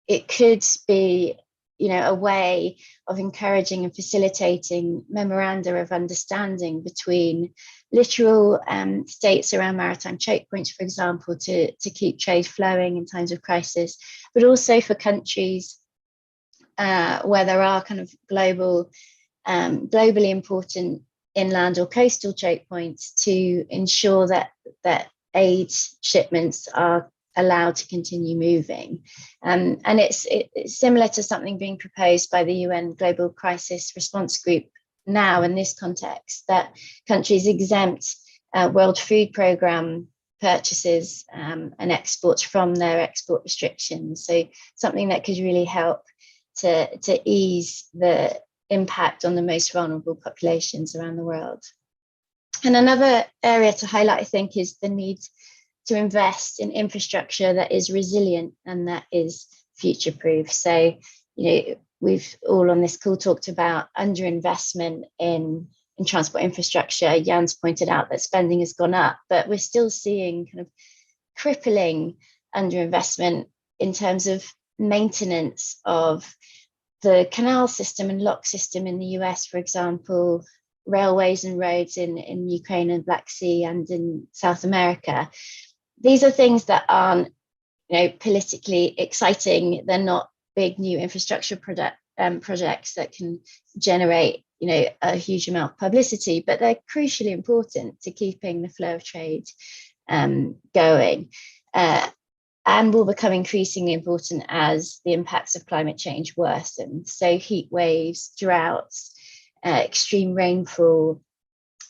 It could be, a way of encouraging and facilitating memoranda of understanding between littoral states around maritime choke points, for example, to keep trade flowing in times of crisis, but also for countries where there are kind of globally important inland or coastal choke points to ensure that aid shipments are allowed to continue moving. And it's similar to something being proposed by the UN Global Crisis Response Group now in this context, that countries exempt World Food Programme purchases and exports from their export restrictions. So something that could really help to ease the impact on the most vulnerable populations around the world. And another area to highlight, I think, is the need to invest in infrastructure that is resilient and that is future-proof. So, we've all on this call talked about underinvestment in transport infrastructure. Jan's pointed out that spending has gone up, but we're still seeing kind of crippling underinvestment in terms of maintenance of the canal system and lock system in the US, for example, railways and roads in Ukraine and Black Sea and in South America. These are things that aren't, politically exciting. They're not big new infrastructure projects that can generate, a huge amount of publicity, but they're crucially important to keeping the flow of trade going. And will become increasingly important as the impacts of climate change worsen. So heat waves, droughts, extreme rainfall,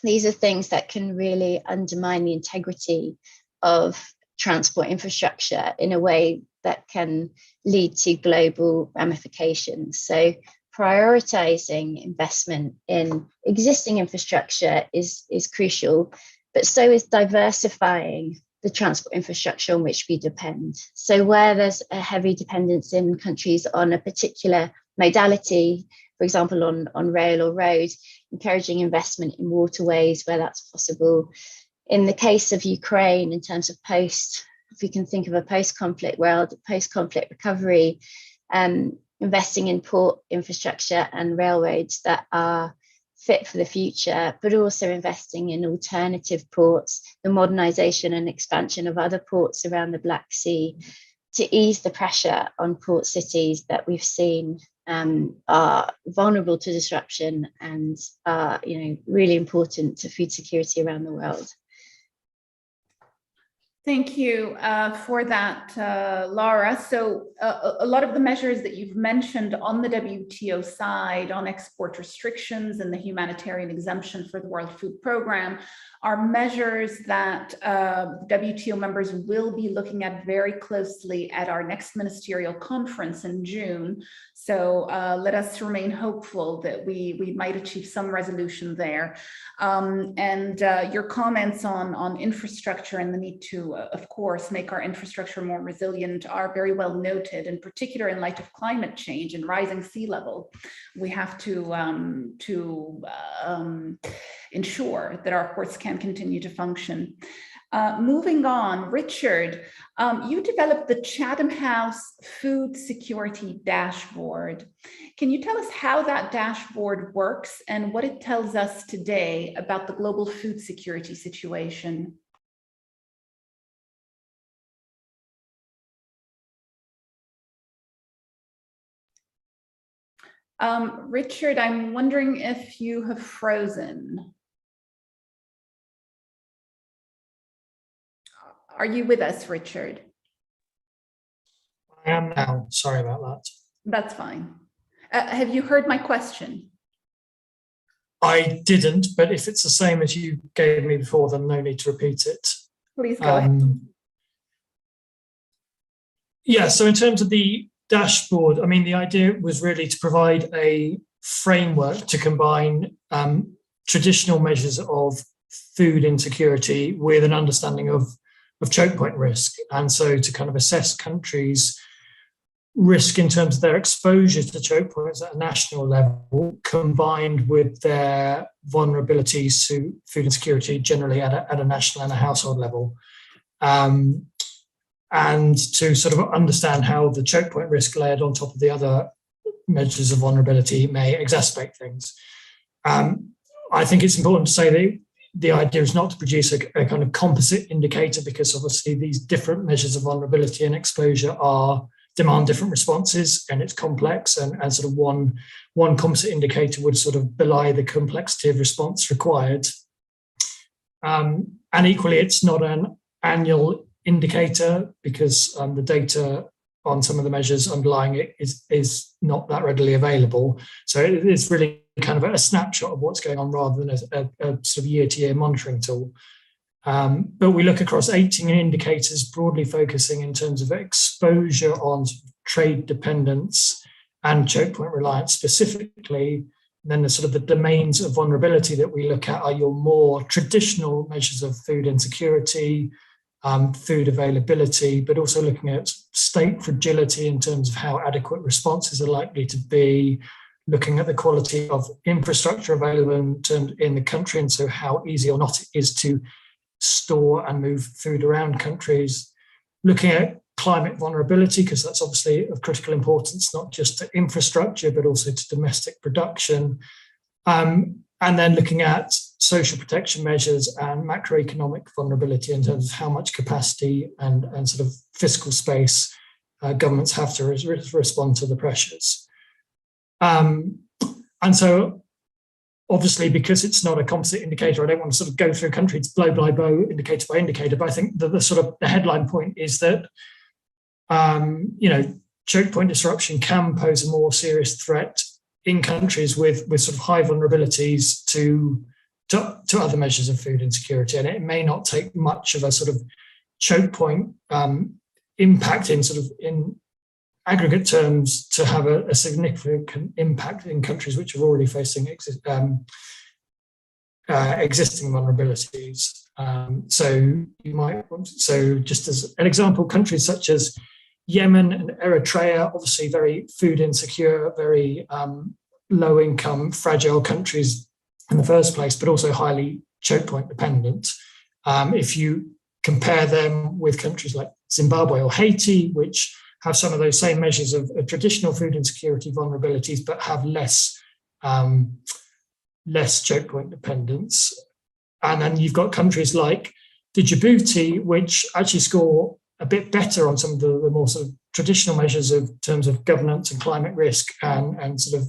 these are things that can really undermine the integrity of transport infrastructure in a way that can lead to global ramifications. So prioritizing investment in existing infrastructure is crucial, but so is diversifying the transport infrastructure on which we depend. So where there's a heavy dependence in countries on a particular modality, for example, on rail or road, encouraging investment in waterways where that's possible. In the case of Ukraine, in terms of if we can think of a post-conflict world, post-conflict recovery, investing in port infrastructure and railroads that are fit for the future, but also investing in alternative ports, the modernization and expansion of other ports around the Black Sea to ease the pressure on port cities that we've seen are vulnerable to disruption and are really important to food security around the world. Thank you for that, Laura. So a lot of the measures that you've mentioned on the WTO side on export restrictions and the humanitarian exemption for the World Food Programme are measures that WTO members will be looking at very closely at our next ministerial conference in June. So let us remain hopeful that we might achieve some resolution there. And your comments on infrastructure and the need to, of course, make our infrastructure more resilient are very well noted, in particular in light of climate change and rising sea level. We have to ensure that our ports can continue to function. Moving on, Richard, you developed the Chatham House Food Security Dashboard. Can you tell us how that dashboard works and what it tells us today about the global food security situation? Richard, I'm wondering if you have frozen. Are you with us, Richard? I am now. Sorry about that. That's fine. Have you heard my question? I didn't, but if it's the same as you gave me before, then no need to repeat it. Please go ahead. Yeah, so in terms of the dashboard, I mean, the idea was really to provide a framework to combine traditional measures of food insecurity with an understanding of choke point risk. And so to kind of assess countries' risk in terms of their exposure to choke points at a national level, combined with their vulnerabilities to food insecurity generally at a national and a household level. And to sort of understand how the choke point risk layered on top of the other measures of vulnerability may exacerbate things. I think it's important to say that the idea is not to produce a kind of composite indicator, because obviously these different measures of vulnerability and exposure demand different responses, and it's complex, and sort of one composite indicator would sort of belie the complexity of response required. And equally, it's not an annual indicator, because the data on some of the measures underlying it is not that readily available. So it's really kind of a snapshot of what's going on rather than a sort of year-to-year monitoring tool. But we look across 18 indicators, broadly focusing in terms of exposure on trade dependence and choke point reliance specifically. And then the sort of the domains of vulnerability that we look at are your more traditional measures of food insecurity, food availability, but also looking at state fragility in terms of how adequate responses are likely to be, looking at the quality of infrastructure available in the country, and so how easy or not it is to store and move food around countries, looking at climate vulnerability, because that's obviously of critical importance, not just to infrastructure, but also to domestic production, and then looking at social protection measures and macroeconomic vulnerability in terms of how much capacity and sort of fiscal space governments have to respond to the pressures. And so obviously, because it's not a composite indicator, I don't want to sort of go through countries blow by blow, indicator by indicator, but I think that the sort of the headline point is that, choke point disruption can pose a more serious threat in countries with sort of high vulnerabilities to other measures of food insecurity. And it may not take much of a sort of choke point impact in aggregate terms to have a significant impact in countries which are already facing existing vulnerabilities. So just as an example, countries such as Yemen and Eritrea, obviously very food insecure, very low income, fragile countries in the first place, but also highly choke point dependent. If you compare them with countries like Zimbabwe or Haiti, which have some of those same measures of traditional food insecurity vulnerabilities, but have less choke point dependence. And then you've got countries like Djibouti, which actually score a bit better on some of the more sort of traditional measures of terms of governance and climate risk and sort of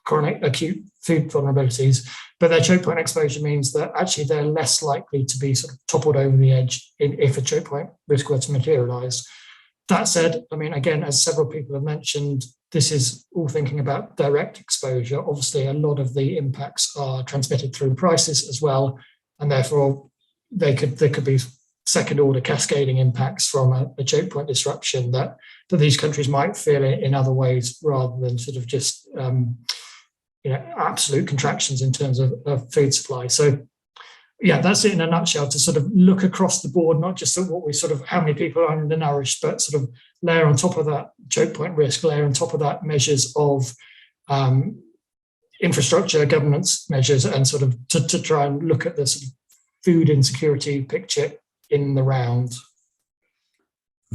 chronic acute food vulnerabilities. But their choke point exposure means that actually they're less likely to be sort of toppled over the edge if a choke point risk were to materialize. That said, I mean, again, as several people have mentioned, this is all thinking about direct exposure. Obviously, a lot of the impacts are transmitted through prices as well, and therefore there could be second order cascading impacts from a choke point disruption that these countries might feel in other ways rather than sort of just absolute contractions in terms of food supply. So yeah, that's it in a nutshell, to sort of look across the board, not just at what we sort of, how many people are undernourished, but sort of layer on top of that choke point risk, layer on top of that measures of infrastructure, governance measures, and sort of to try and look at the sort of food insecurity picture in the round.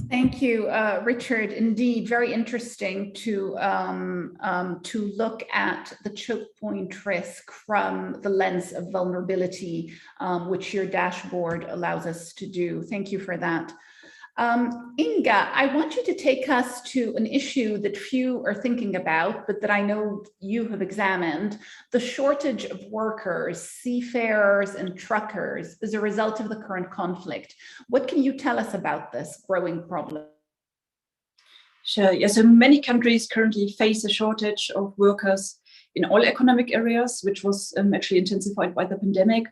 Thank you, Richard. Indeed, very interesting to look at the choke point risk from the lens of vulnerability, which your dashboard allows us to do. Thank you for that. Inga, I want you to take us to an issue that few are thinking about, but that I know you have examined: the shortage of workers, seafarers, and truckers as a result of the current conflict. What can you tell us about this growing problem? Sure. Yeah, so many countries currently face a shortage of workers in all economic areas, which was actually intensified by the pandemic.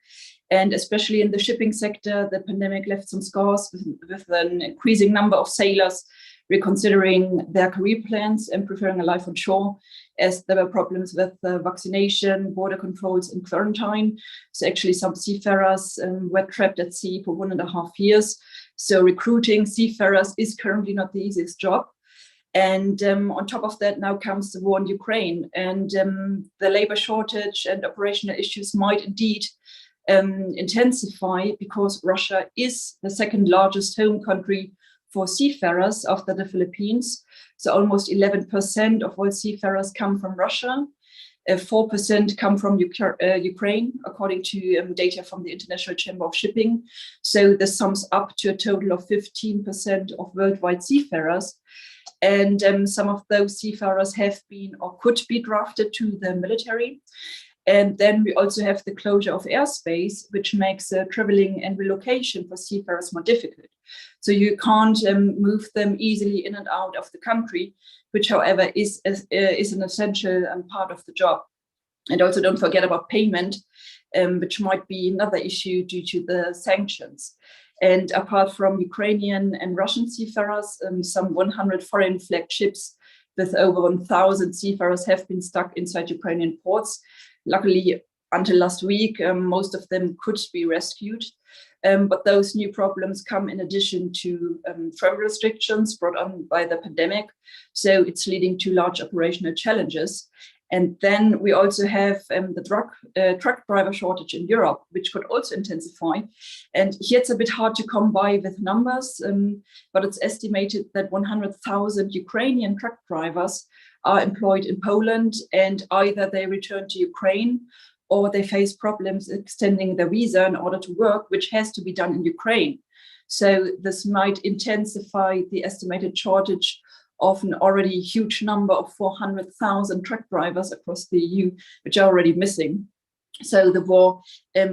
And especially in the shipping sector, the pandemic left some scars with an increasing number of sailors reconsidering their career plans and preferring a life on shore, as there were problems with vaccination, border controls, and quarantine. So actually some seafarers were trapped at sea for 1.5 years. So recruiting seafarers is currently not the easiest job. And on top of that, now comes the war in Ukraine, and the labor shortage and operational issues might indeed intensify, because Russia is the second largest home country for seafarers after the Philippines. So almost 11% of all seafarers come from Russia. 4% come from Ukraine, according to data from the International Chamber of Shipping. So this sums up to a total of 15% of worldwide seafarers. And some of those seafarers have been or could be drafted to the military. And then we also have the closure of airspace, which makes traveling and relocation for seafarers more difficult. So you can't move them easily in and out of the country, which, however, is an essential part of the job. And also don't forget about payment, which might be another issue due to the sanctions. And apart from Ukrainian and Russian seafarers, some 100 foreign flagged ships with over 1,000 seafarers have been stuck inside Ukrainian ports. Luckily, until last week, most of them could be rescued. But those new problems come in addition to travel restrictions brought on by the pandemic. So it's leading to large operational challenges. And then we also have the truck driver shortage in Europe, which could also intensify. And here it's a bit hard to come by with numbers, but it's estimated that 100,000 Ukrainian truck drivers are employed in Poland, and either they return to Ukraine or they face problems extending their visa in order to work, which has to be done in Ukraine. So this might intensify the estimated shortage of an already huge number of 400,000 truck drivers across the EU, which are already missing. So the war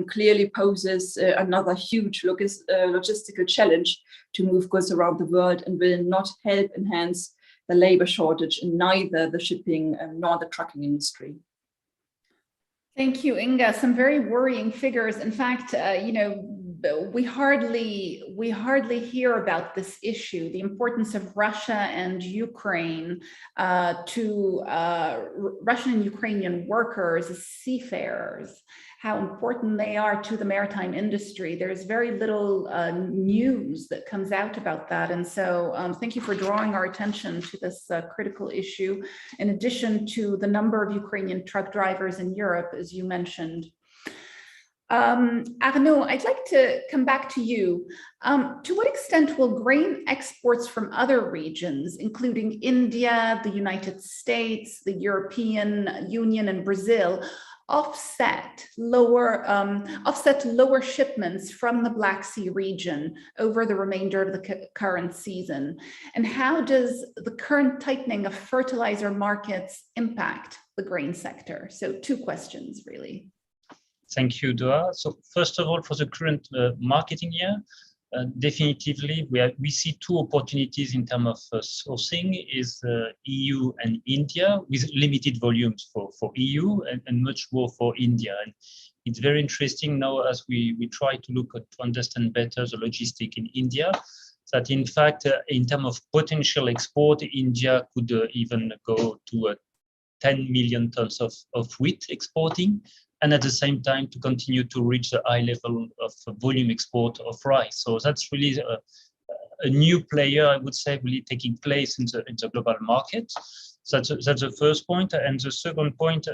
clearly poses another huge logistical challenge to move goods around the world, and will not help enhance the labor shortage in neither the shipping nor the trucking industry. Thank you, Inga. Some very worrying figures. In fact, we hardly hear about this issue, the importance of Russia and Ukraine to Russian and Ukrainian workers as seafarers, how important they are to the maritime industry. There's very little news that comes out about that. And so thank you for drawing our attention to this critical issue, in addition to the number of Ukrainian truck drivers in Europe, as you mentioned. Arnaud, I'd like to come back to you. To what extent will grain exports from other regions, including India, the United States, the European Union, and Brazil, offset lower shipments from the Black Sea region over the remainder of the current season? And how does the current tightening of fertilizer markets impact the grain sector? So 2 questions, really. Thank you, Doha. So first of all, for the current marketing year, definitively we see 2 opportunities in terms of sourcing: is EU and India, with limited volumes for EU and much more for India. And It's very interesting now as we try to look to understand better the logistic in India, that in fact, in terms of potential export, India could even go to 10 million tons of wheat exporting, and at the same time to continue to reach the high level of volume export of rice. So that's really a new player, I would say, really taking place in the global market. So that's the first point. And the second point,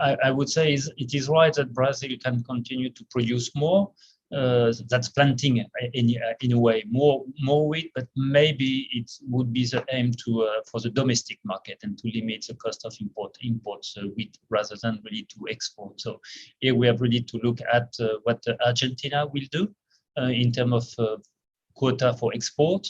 I would say, is it is right that Brazil can continue to produce more. That's planting in a way more wheat, but maybe it would be the aim to for the domestic market and to limit the cost of imports wheat rather than really to export. So here we are ready to look at what Argentina will do in terms of quota for export.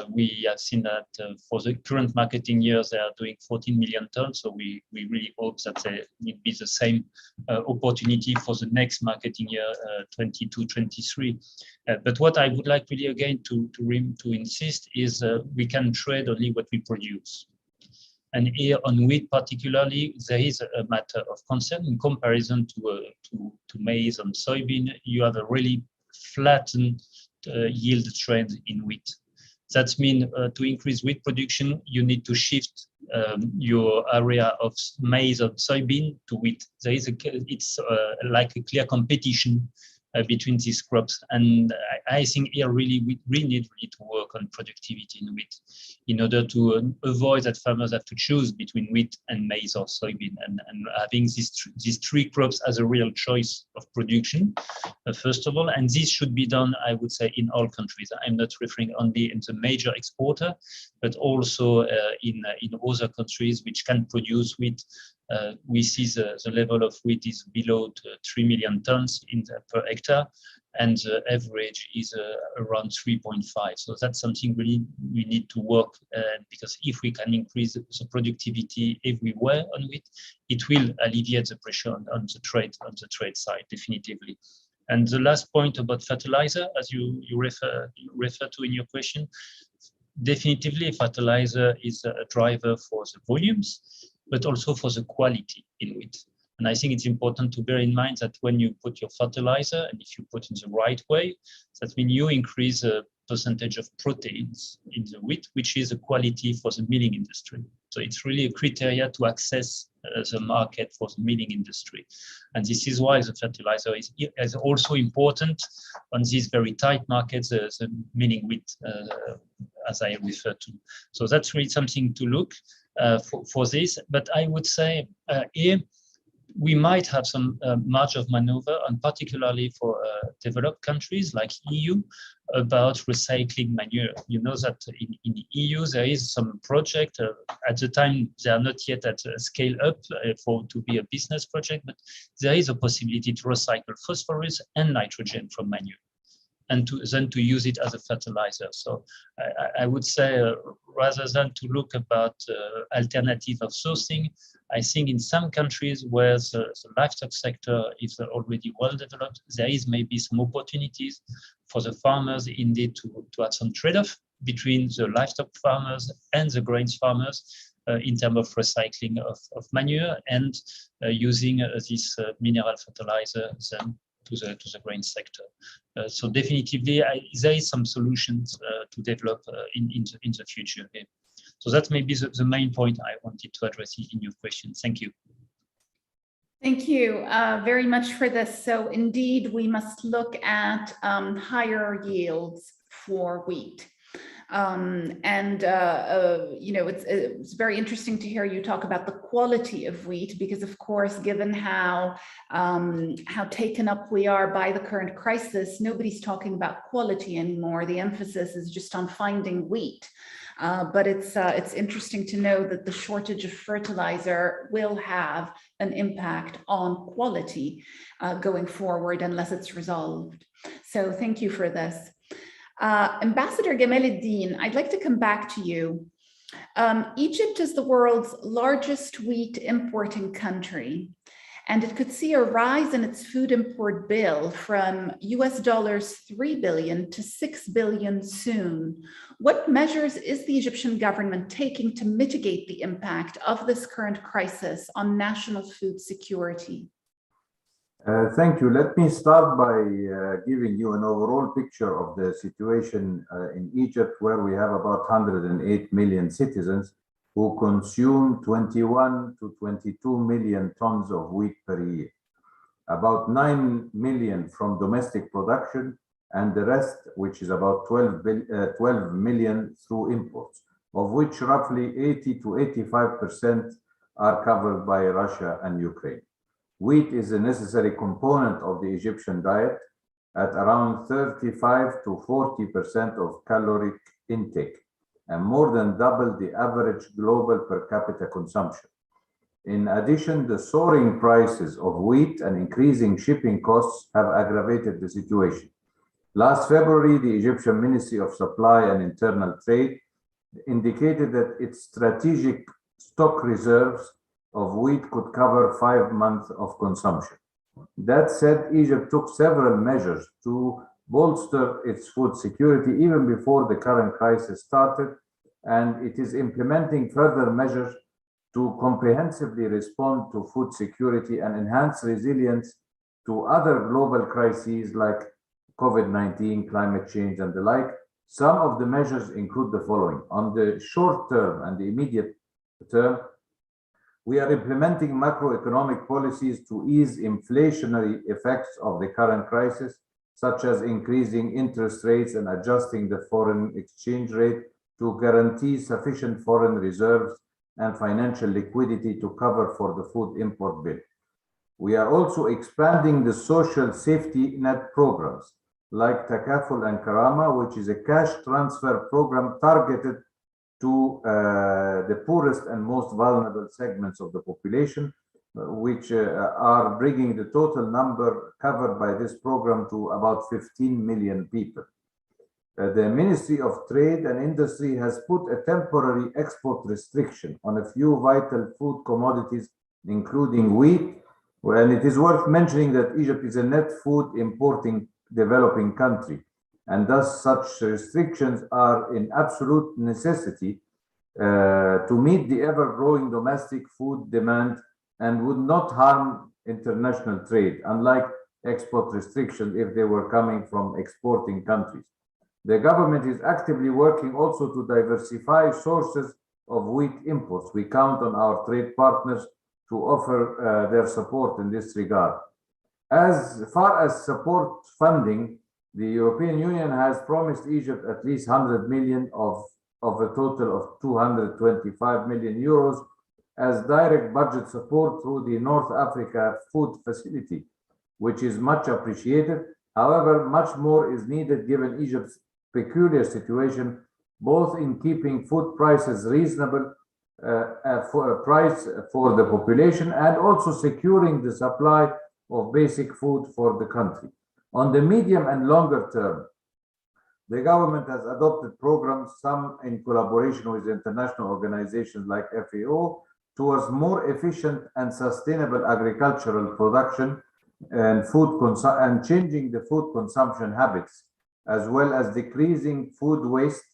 We have seen that for the current marketing year, they are doing 14 million tons. So we really hope that there will be the same opportunity for the next marketing year, 22-23. But what I would like really again to insist is we can trade only what we produce. And here on wheat particularly, there is a matter of concern in comparison to maize and soybean. You have a really flattened yield trend in wheat. That means to increase wheat production, you need to shift your area of maize or soybean to wheat. It's like a clear competition between these crops. And I think here really we need really to work on productivity in wheat in order to avoid that farmers have to choose between wheat and maize or soybean, and having these three crops as a real choice of production, first of all. And this should be done, I would say, in all countries. I'm not referring only in the major exporter, but also in other countries which can produce wheat. We see the level of wheat is below 3 million tons per hectare, and the average is around 3.5. So that's something really we need to work, because if we can increase the productivity everywhere on wheat, it will alleviate the pressure on the trade side definitively. And the last point about fertilizer, as you refer to in your question, definitively fertilizer is a driver for the volumes, but also for the quality in wheat. And I think it's important to bear in mind that when you put your fertilizer, and if you put in the right way, that means you increase the percentage of proteins in the wheat, which is a quality for the milling industry. So it's really a criteria to access the market for the milling industry. And this is why the fertilizer is also important on these very tight markets, the milling wheat, as I referred to. So that's really something to look for this. But I would say here, we might have some margin of maneuver, and particularly for developed countries like EU, about recycling manure. You know that in the EU there is some project. At the time they are not yet at scale up to be a business project, but there is a possibility to recycle phosphorus and nitrogen from manure, and then to use it as a fertilizer. So I would say rather than to look about alternative of sourcing, I think in some countries where the livestock sector is already well developed, there is maybe some opportunities for the farmers indeed to have some trade-off between the livestock farmers and the grains farmers in terms of recycling of manure and using this mineral fertilizer then to the grain sector. So definitively, there is some solutions to develop in the future here. So that's maybe the main point I wanted to address in your question. Thank you. Thank you very much for this. So indeed, we must look at higher yields for wheat. You know, it's very interesting to hear you talk about the quality of wheat, because of course, given how taken up we are by the current crisis, nobody's talking about quality anymore. The emphasis is just on finding wheat. But it's interesting to know that the shortage of fertilizer will have an impact on quality going forward unless it's resolved. So thank you for this. Ambassador Gamal-Eddin, I'd like to come back to you. Egypt is the world's largest wheat importing country, and it could see a rise in its food import bill from $3 billion to $6 billion soon. What measures is the Egyptian government taking to mitigate the impact of this current crisis on national food security? Thank you. Let me start by giving you an overall picture of the situation in Egypt, where we have about 108 million citizens who consume 21 to 22 million tons of wheat per year. About 9 million from domestic production, and the rest, which is about 12 million, through imports, of which roughly 80 to 85% are covered by Russia and Ukraine. Wheat is a necessary component of the Egyptian diet at around 35 to 40% of caloric intake, and more than double the average global per capita consumption. In addition, the soaring prices of wheat and increasing shipping costs have aggravated the situation. Last February, the Egyptian Ministry of Supply and Internal Trade indicated that its strategic stock reserves of wheat could cover 5 months of consumption. That said, Egypt took several measures to bolster its food security even before the current crisis started, and it is implementing further measures to comprehensively respond to food security and enhance resilience to other global crises like COVID-19, climate change, and the like. Some of the measures include the following. On the short term and the immediate term, we are implementing macroeconomic policies to ease inflationary effects of the current crisis, such as increasing interest rates and adjusting the foreign exchange rate to guarantee sufficient foreign reserves and financial liquidity to cover for the food import bill. We are also expanding the social safety net programs like Takaful and Karama, which is a cash transfer program targeted to the poorest and most vulnerable segments of the population, which are bringing the total number covered by this program to about 15 million people. The Ministry of Trade and Industry has put a temporary export restriction on a few vital food commodities, including wheat. And it is worth mentioning that Egypt is a net food importing developing country, and thus such restrictions are in absolute necessity to meet the ever-growing domestic food demand and would not harm international trade, unlike export restrictions if they were coming from exporting countries. The government is actively working also to diversify sources of wheat imports. We count on our trade partners to offer their support in this regard. As far as support funding, the European Union has promised Egypt at least 100 million of a total of 225 million euros as direct budget support through the North Africa Food Facility, which is much appreciated. However, much more is needed given Egypt's peculiar situation, both in keeping food prices reasonable for a price for the population and also securing the supply of basic food for the country. On the medium and longer term, the government has adopted programs, some in collaboration with international organizations like FAO, towards more efficient and sustainable agricultural production and and changing the food consumption habits, as well as decreasing food waste,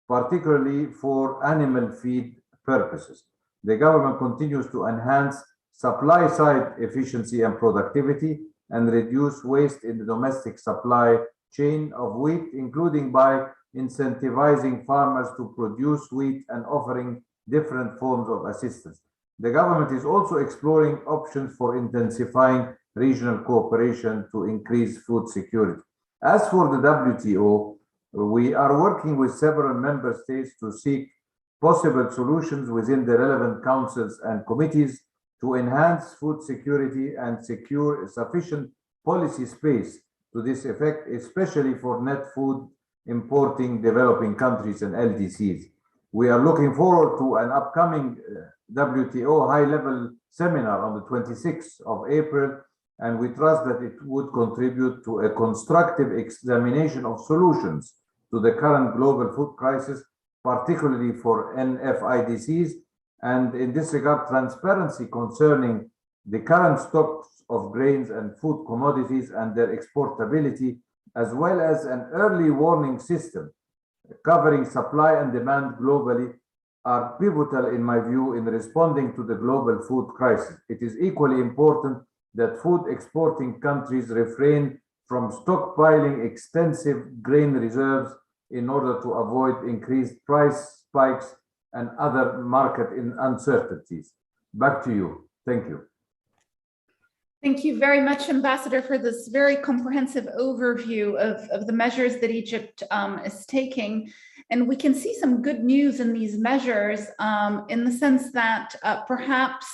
particularly for animal feed purposes. The government continues to enhance supply side efficiency and productivity and reduce waste in the domestic supply chain of wheat, including by incentivizing farmers to produce wheat and offering different forms of assistance. The government is also exploring options for intensifying regional cooperation to increase food security. As for the WTO, we are working with several member states to seek possible solutions within the relevant councils and committees to enhance food security and secure sufficient policy space to this effect, especially for net food importing developing countries and LDCs. We are looking forward to an upcoming WTO high-level seminar on the 26th of April, and we trust that it would contribute to a constructive examination of solutions to the current global food crisis, particularly for NFIDCs, and in this regard, transparency concerning the current stocks of grains and food commodities and their exportability, as well as an early warning system covering supply and demand globally, are pivotal in my view in responding to the global food crisis. It is equally important that food exporting countries refrain from stockpiling extensive grain reserves in order to avoid increased price spikes and other market uncertainties. Back to you. Thank you. Thank you very much, Ambassador, for this very comprehensive overview of the measures that Egypt is taking. And we can see some good news in these measures in the sense that perhaps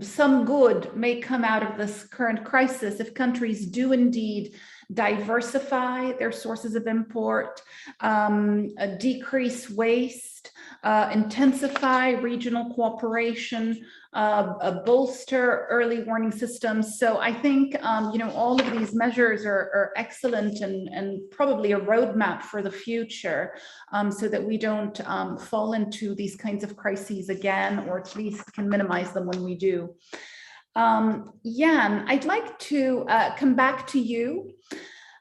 some good may come out of this current crisis if countries do indeed diversify their sources of import, decrease waste, intensify regional cooperation, bolster early warning systems. So I think all of these measures are excellent and probably a roadmap for the future, so that we don't fall into these kinds of crises again, or at least can minimize them when we do. Jan, I'd like to come back to you.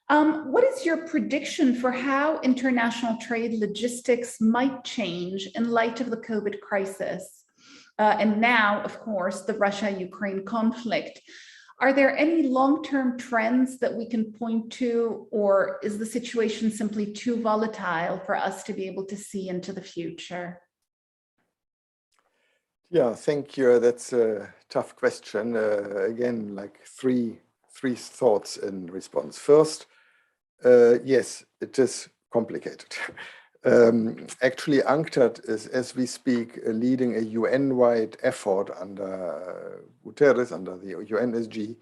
What is your prediction for how international trade logistics might change in light of the COVID crisis? And now, of course, the Russia-Ukraine conflict. Are there any long-term trends that we can point to, or is the situation simply too volatile for us to be able to see into the future? Yeah, thank you. That's a tough question. Again, like three thoughts in response. First, yes, it is complicated. Actually, UNCTAD is, as we speak, leading a UN-wide effort under Guterres, under the UNSG,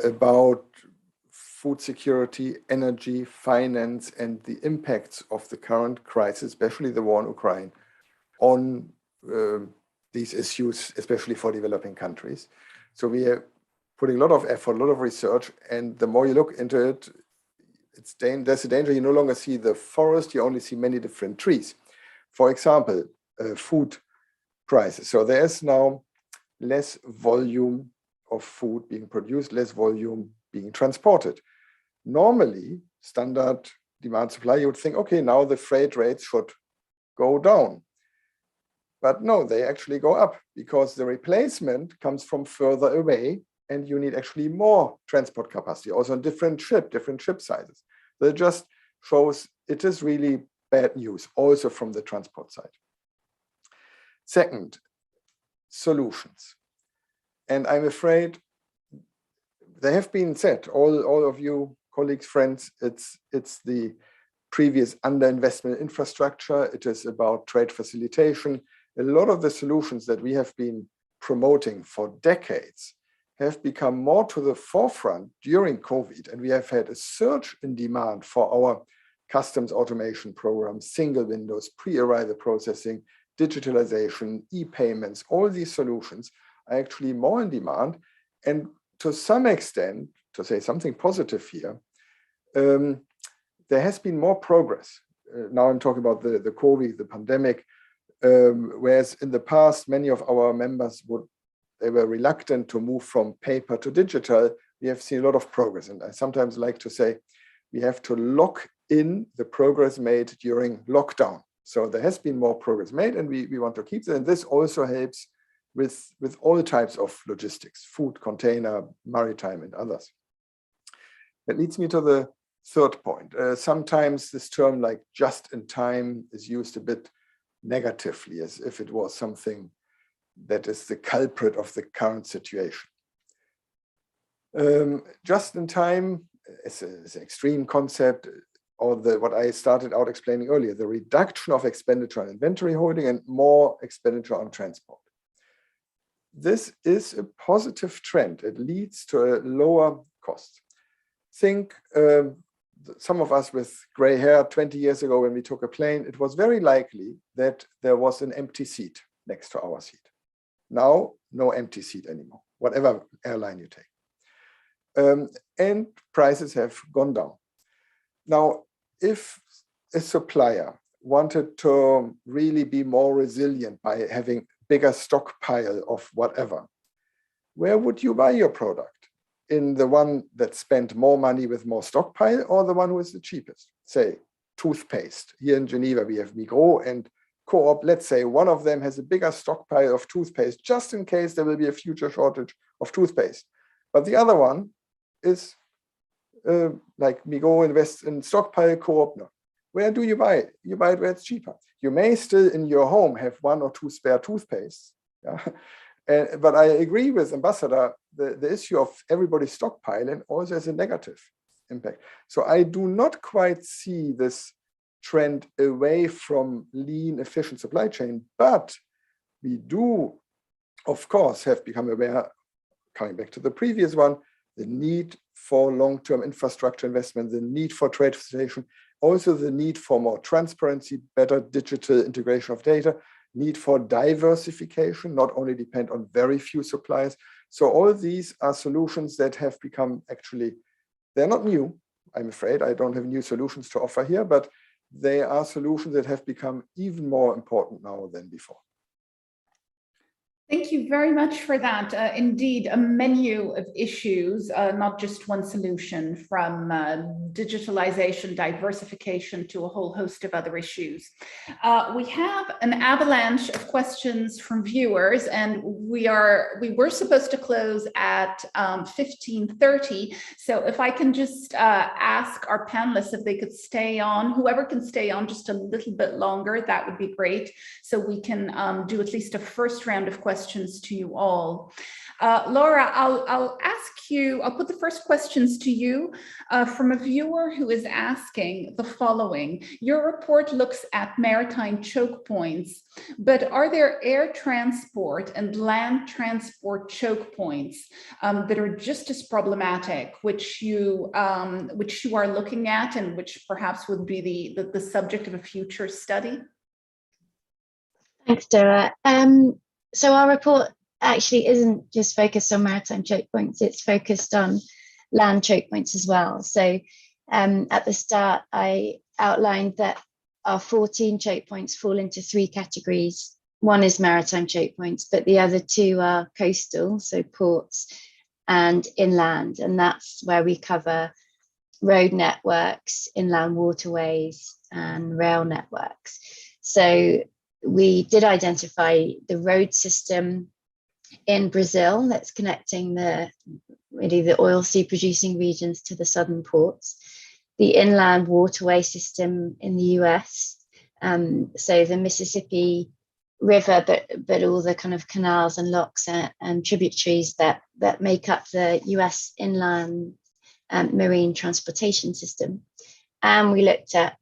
about food security, energy, finance, and the impacts of the current crisis, especially the war in Ukraine, on these issues, especially for developing countries. So we are putting a lot of effort, a lot of research, and the more you look into it, there's a danger you no longer see the forest, you only see many different trees. For example, food prices. So there's now less volume of food being produced, less volume being transported. Normally, standard demand supply, you would think, okay, now the freight rates should go down. But no, they actually go up because the replacement comes from further away and you need actually more transport capacity, also on different ship sizes. That just shows it is really bad news, also from the transport side. Second, solutions. And I'm afraid they have been said, all of you, colleagues, friends, it's the previous underinvestment in infrastructure. It is about trade facilitation. A lot of the solutions that we have been promoting for decades have become more to the forefront during COVID, and we have had a surge in demand for our customs automation programs, single windows, pre-arrival processing, digitalization, e-payments. All these solutions are actually more in demand, and to some extent, to say something positive here, there has been more progress. Now I'm talking about the COVID, the pandemic, whereas in the past, many of our members they were reluctant to move from paper to digital. We have seen a lot of progress. And I sometimes like to say, we have to lock in the progress made during lockdown. So there has been more progress made and we want to keep it. And this also helps with all types of logistics, food, container, maritime, and others. That leads me to the third point. Sometimes this term like just in time is used a bit negatively, as if it was something that is the culprit of the current situation. Just in time is an extreme concept, or what I started out explaining earlier, the reduction of expenditure on inventory holding and more expenditure on transport. This is a positive trend. It leads to a lower cost. Think some of us with gray hair 20 years ago when we took a plane, it was very likely that there was an empty seat next to our seat. Now, no empty seat anymore, whatever airline you take. And prices have gone down. Now, if a supplier wanted to really be more resilient by having bigger stockpile of whatever, where would you buy your product? In the one that spent more money with more stockpile, or the one who is the cheapest? Say, toothpaste. Here in Geneva, we have Migros and Coop. Let's say one of them has a bigger stockpile of toothpaste, just in case there will be a future shortage of toothpaste. But the other one is like me go invest in stockpile coop. No. Where do you buy it? You buy it where it's cheaper. You may still in your home have 1 or 2 spare toothpaste. Yeah? But I agree with Ambassador, the issue of everybody stockpiling also has a negative impact. So I do not quite see this trend away from lean, efficient supply chain, but we do, of course, have become aware, coming back to the previous one, the need for long-term infrastructure investment, the need for trade facilitation, also the need for more transparency, better digital integration of data, need for diversification, not only depend on very few suppliers. So all these are solutions that have become actually, they're not new, I'm afraid. I don't have new solutions to offer here, but they are solutions that have become even more important now than before. Thank you very much for that. Indeed, a menu of issues, not just one solution, from digitalization, diversification, to a whole host of other issues. We have an avalanche of questions from viewers, and we were supposed to close at 15:30. So if I can just ask our panelists if they could stay on, whoever can stay on just a little bit longer, that would be great. So we can do at least a first round of questions to you all. Laura, I'll ask you, I'll put the first questions to you from a viewer who is asking the following. Your report looks at maritime choke points, but are there air transport and land transport choke points that are just as problematic, which you are looking at and which perhaps would be the subject of a future study? Thanks, Dora. So our report actually isn't just focused on maritime choke points, it's focused on land choke points as well. So at the start, I outlined that our 14 choke points fall into 3 categories. One is maritime choke points, but the other 2 are coastal, so ports, and inland. And that's where we cover road networks, inland waterways, and rail networks. So we did identify the road system in Brazil that's connecting the oilseed producing regions to the southern ports, the inland waterway system in the US, so the Mississippi River, but all the kind of canals and locks and tributaries that make up the US inland marine transportation system. And we looked at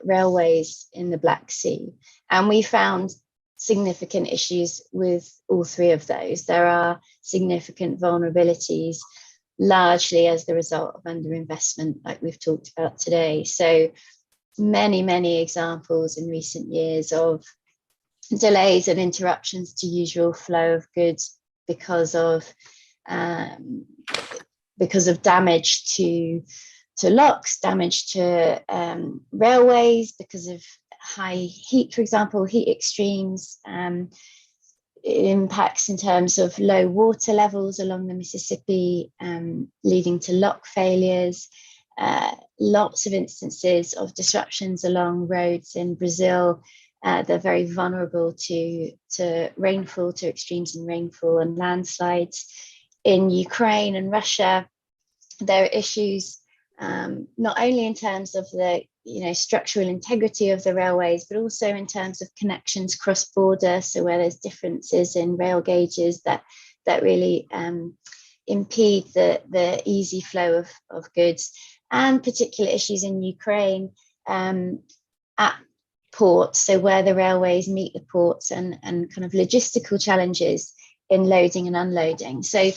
railways in the Black Sea, and we found significant issues with all 3 of those. There are significant vulnerabilities, largely as the result of underinvestment, like we've talked about today. So many examples in recent years of delays and interruptions to usual flow of goods because of damage to locks, damage to railways because of high heat, for example, heat extremes, impacts in terms of low water levels along the Mississippi, leading to lock failures, lots of instances of disruptions along roads in Brazil. They're very vulnerable to rainfall, to extremes in rainfall and landslides. In Ukraine and Russia, there are issues not only in terms of the structural integrity of the railways, but also in terms of connections cross-border. So where there's differences in rail gauges that really impede the easy flow of goods, and particular issues in Ukraine at ports, so where the railways meet the ports, and kind of logistical challenges in loading and unloading. So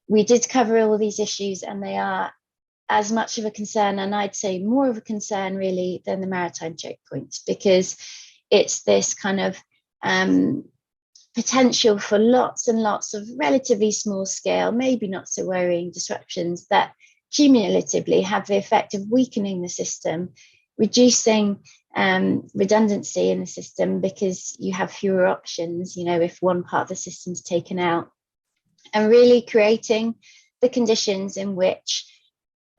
we did cover all these issues, and they are as much of a concern, and I'd say more of a concern really than the maritime choke points, because it's this kind of potential for lots and lots of relatively small scale, maybe not so worrying disruptions that cumulatively have the effect of weakening the system, reducing redundancy in the system because you have fewer options, if one part of the system's taken out, and really creating the conditions in which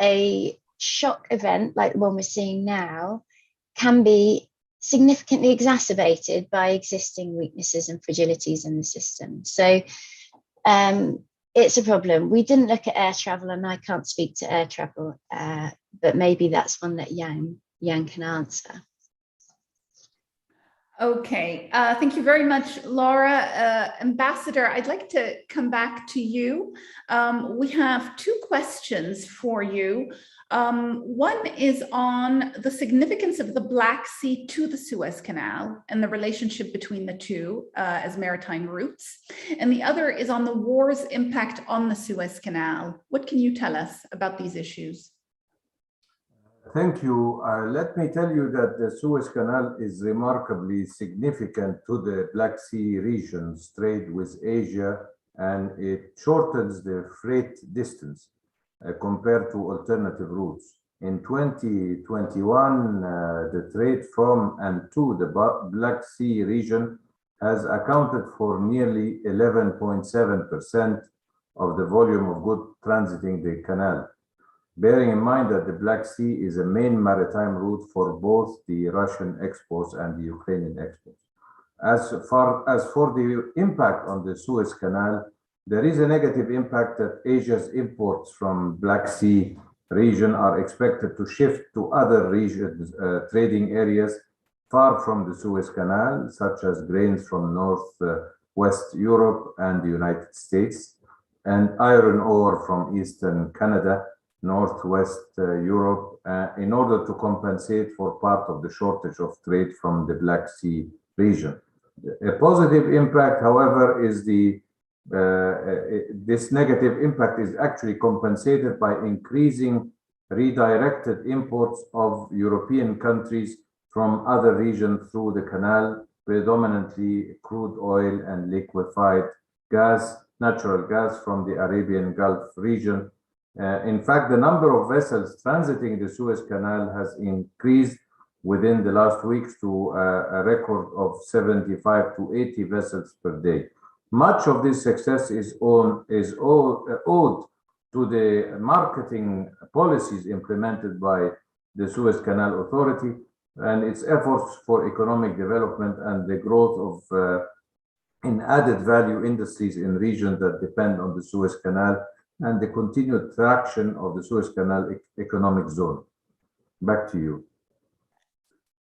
a shock event like the one we're seeing now can be significantly exacerbated by existing weaknesses and fragilities in the system. So it's a problem. We didn't look at air travel, and I can't speak to air travel, but maybe that's one that Yang can answer. Okay, thank you very much, Laura. Ambassador, I'd like to come back to you. We have two questions for you. One is on the significance of the Black Sea to the Suez Canal and the relationship between the two as maritime routes. And the other is on the war's impact on the Suez Canal. What can you tell us about these issues? Thank you. Let me tell you that the Suez Canal is remarkably significant to the Black Sea region's trade with Asia, and it shortens the freight distance compared to alternative routes. In 2021, the trade from and to the Black Sea region has accounted for nearly 11.7% of the volume of goods transiting the canal. Bearing in mind that the Black Sea is a main maritime route for both the Russian exports and the Ukrainian exports. As for the impact on the Suez Canal, there is a negative impact that Asia's imports from Black Sea region are expected to shift to other regions, trading areas far from the Suez Canal, such as grains from Northwest Europe and the United States, and iron ore from Eastern Canada, Northwest Europe, in order to compensate for part of the shortage of trade from the Black Sea region. A positive impact, however, is this negative impact is actually compensated by increasing redirected imports of European countries from other regions through the canal, predominantly crude oil and liquefied gas, natural gas from the Arabian Gulf region. In fact, the number of vessels transiting the Suez Canal has increased within the last weeks to a record of 75 to 80 vessels per day. Much of this success is owed to the marketing policies implemented by the Suez Canal Authority and its efforts for economic development and the growth of in added value industries in regions that depend on the Suez Canal and the continued traction of the Suez Canal economic zone. Back to you.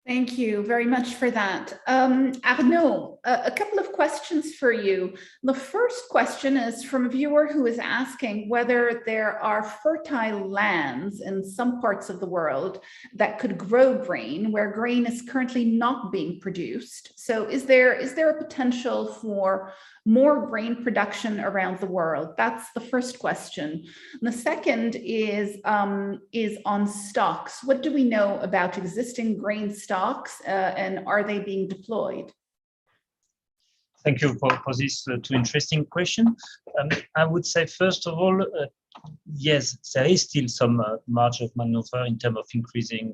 Thank you very much for that. Arnaud, a couple of questions for you. The first question is from a viewer who is asking whether there are fertile lands in some parts of the world that could grow grain, where grain is currently not being produced. So is there a potential for more grain production around the world? That's the first question. And the second is on stocks. What do we know about existing grain stocks and are they being deployed? Thank you for this two interesting question. I would say, first of all, yes, there is still some margin of maneuver in terms of increasing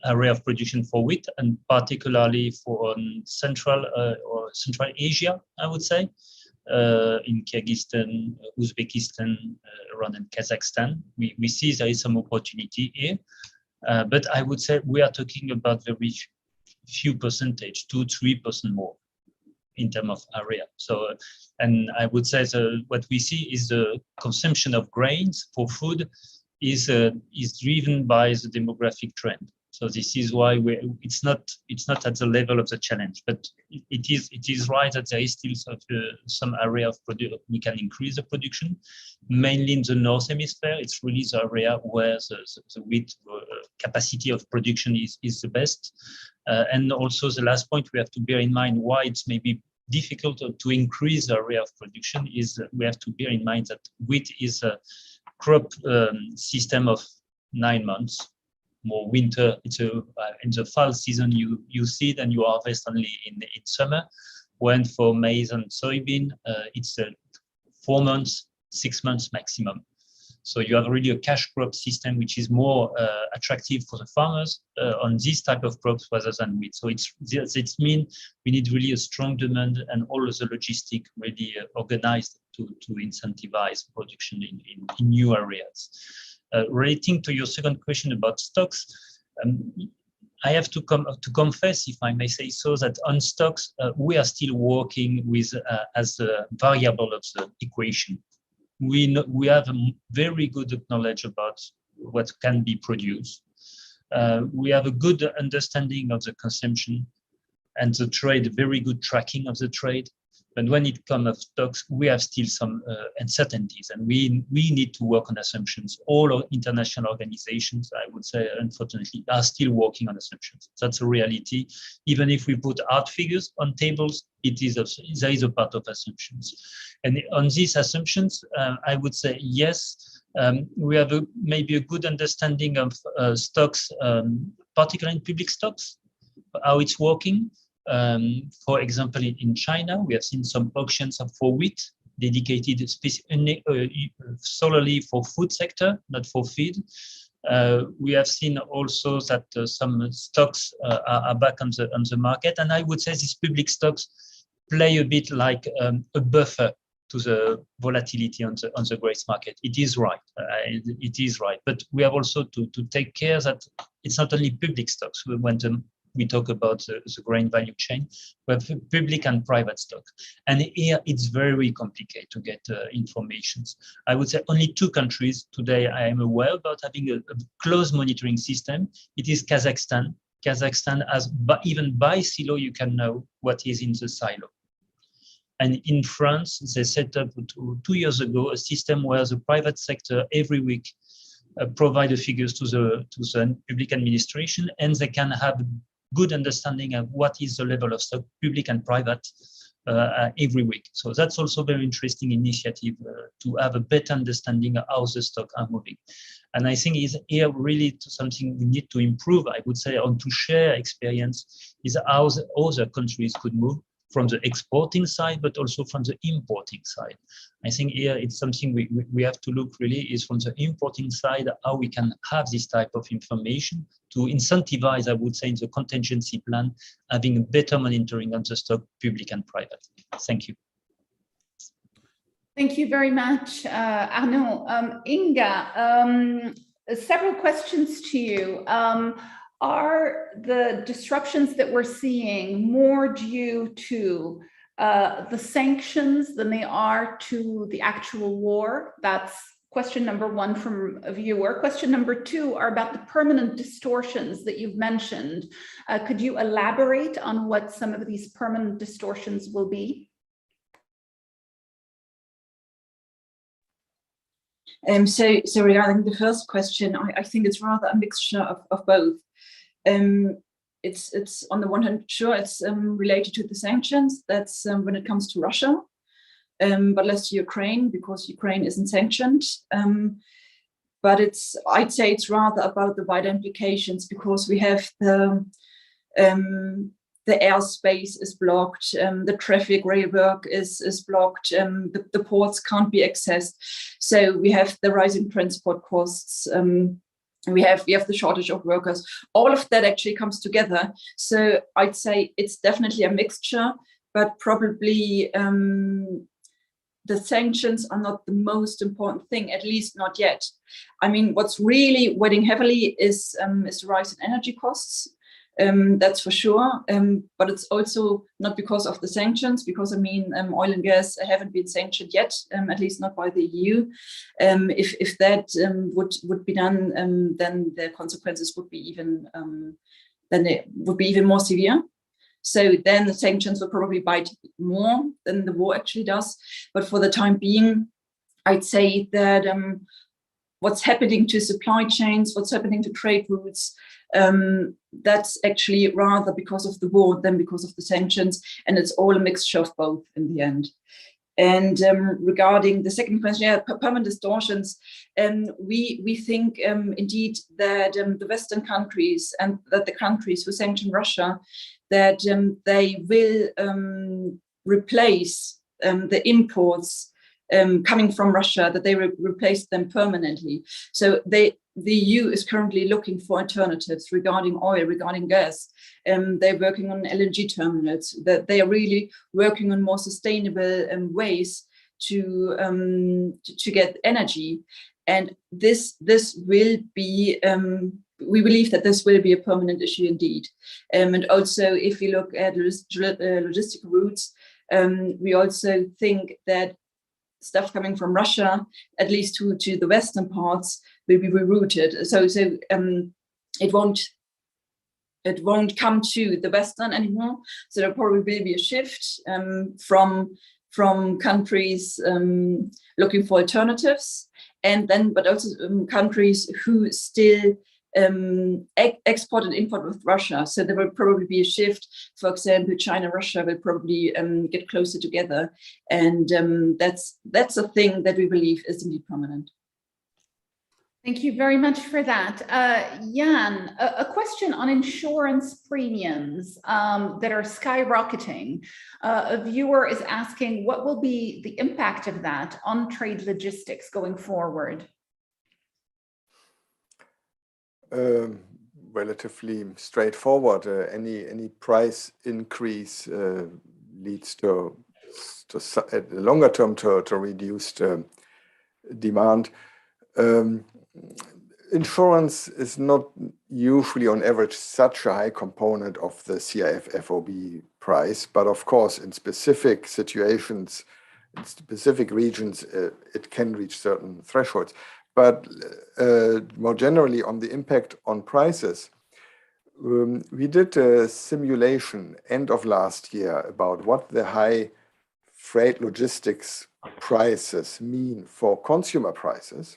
area of production for wheat, and particularly for Central Asia, I would say, in Kyrgyzstan, Uzbekistan, Iran, and Kazakhstan. We see there is some opportunity here, but I would say we are talking about very few percentage, 2-3% more in terms of area. So, and I would say what we see is the consumption of grains for food is driven by the demographic trend. So this is why it's not at the level of the challenge, but it is right that there is still some area of we can increase the production, mainly in the North Hemisphere. It's really the area where the wheat capacity of production is the best. And also the last point we have to bear in mind why it's maybe difficult to increase the area of production is we have to bear in mind that wheat is a crop system of 9 months. More winter, it's in the fall season you see it and you harvest only in summer. When for maize and soybean, it's 4 months, 6 months maximum. So you have really a cash crop system which is more attractive for the farmers on this type of crops rather than wheat. So it means we need really a strong demand and all of the logistic really organized to incentivize production in new areas. Relating to your second question about stocks, I have to confess, if I may say so, that on stocks, we are still working with as a variable of the equation. We have a very good knowledge about what can be produced. We have a good understanding of the consumption and the trade, very good tracking of the trade. But when it comes to stocks, we have still some uncertainties, and we need to work on assumptions. All our international organizations, I would say, unfortunately, are still working on assumptions. That's a reality. Even if we put hard figures on tables, there is a part of assumptions. And on these assumptions, I would say yes. We have maybe a good understanding of stocks, particularly in public stocks, how it's working. For example, in China, we have seen some auctions for wheat dedicated solely for food sector, not for feed. We have seen also that some stocks are back on the market, and I would say these public stocks play a bit like a buffer to the volatility on the grains market. It is right. It is right, but we have also to take care that it's not only public stocks. When we talk about the grain value chain, we have public and private stock. And here it's very complicated to get information. I would say only 2 countries today I am aware about having a close monitoring system. It is Kazakhstan. Kazakhstan has, even by silo, you can know what is in the silo. And in France, they set up 2 years ago a system where the private sector every week provide the figures to the public administration, and they can have good understanding of what is the level of stock, public and private, every week. So that's also a very interesting initiative to have a better understanding of how the stock are moving. And I think is here really something we need to improve, I would say, on to share experience, is how the other countries could move from the exporting side, but also from the importing side. I think here it's something we have to look really is from the importing side, how we can have this type of information to incentivize, I would say, in the contingency plan, having a better monitoring on the stock, public and private. Thank you. Thank you very much, Arnaud. Inga, several questions to you. Are the disruptions that we're seeing more due to the sanctions than they are to the actual war? That's question number 1 from a viewer. Question number 2 are about the permanent distortions that you've mentioned. Could you elaborate on what some of these permanent distortions will be? So regarding the first question, I think it's rather a mixture of both. It's on the one hand, sure, it's related to the sanctions. That's when it comes to Russia, but less to Ukraine, because Ukraine isn't sanctioned. But I'd say it's rather about the wider implications, because we have the airspace is blocked, the traffic railwork is blocked, the ports can't be accessed. So we have the rising transport costs. We have the shortage of workers. All of that actually comes together. So I'd say it's definitely a mixture, but probably the sanctions are not the most important thing, at least not yet. I mean, what's really weighing heavily is the rise in energy costs. That's for sure, but it's also not because of the sanctions, because I mean, oil and gas haven't been sanctioned yet, at least not by the EU. If that would be done, then the consequences would be even more severe. So then the sanctions will probably bite more than the war actually does. But for the time being, I'd say that what's happening to supply chains, what's happening to trade routes, that's actually rather because of the war than because of the sanctions, and it's all a mixture of both in the end. And regarding the second question, permanent distortions, we think indeed that the Western countries and that the countries who sanction Russia, that they will replace the imports coming from Russia, that they replace them permanently. So the EU is currently looking for alternatives regarding oil, regarding gas. They're working on LNG terminals. That they are really working on more sustainable ways to get energy. And this will be we believe that this will be a permanent issue indeed. And also, if we look at logistic routes, we also think that stuff coming from Russia, at least to the western parts, will be rerouted. So it won't come to the western anymore. So there probably will be a shift from countries looking for alternatives, and then but also countries who still export and import with Russia. So there will probably be a shift. For example, China, Russia will probably get closer together, and that's a thing that we believe is indeed permanent. Thank you very much for that. Jan, a question on insurance premiums that are skyrocketing. A viewer is asking, what will be the impact of that on trade logistics going forward? Relatively straightforward. Any price increase leads to at the longer term to reduced demand. Insurance is not usually on average such a high component of the CIF FOB price, but of course in specific situations, in specific regions, it can reach certain thresholds. But more generally on the impact on prices, we did a simulation end of last year about what the high freight logistics prices mean for consumer prices.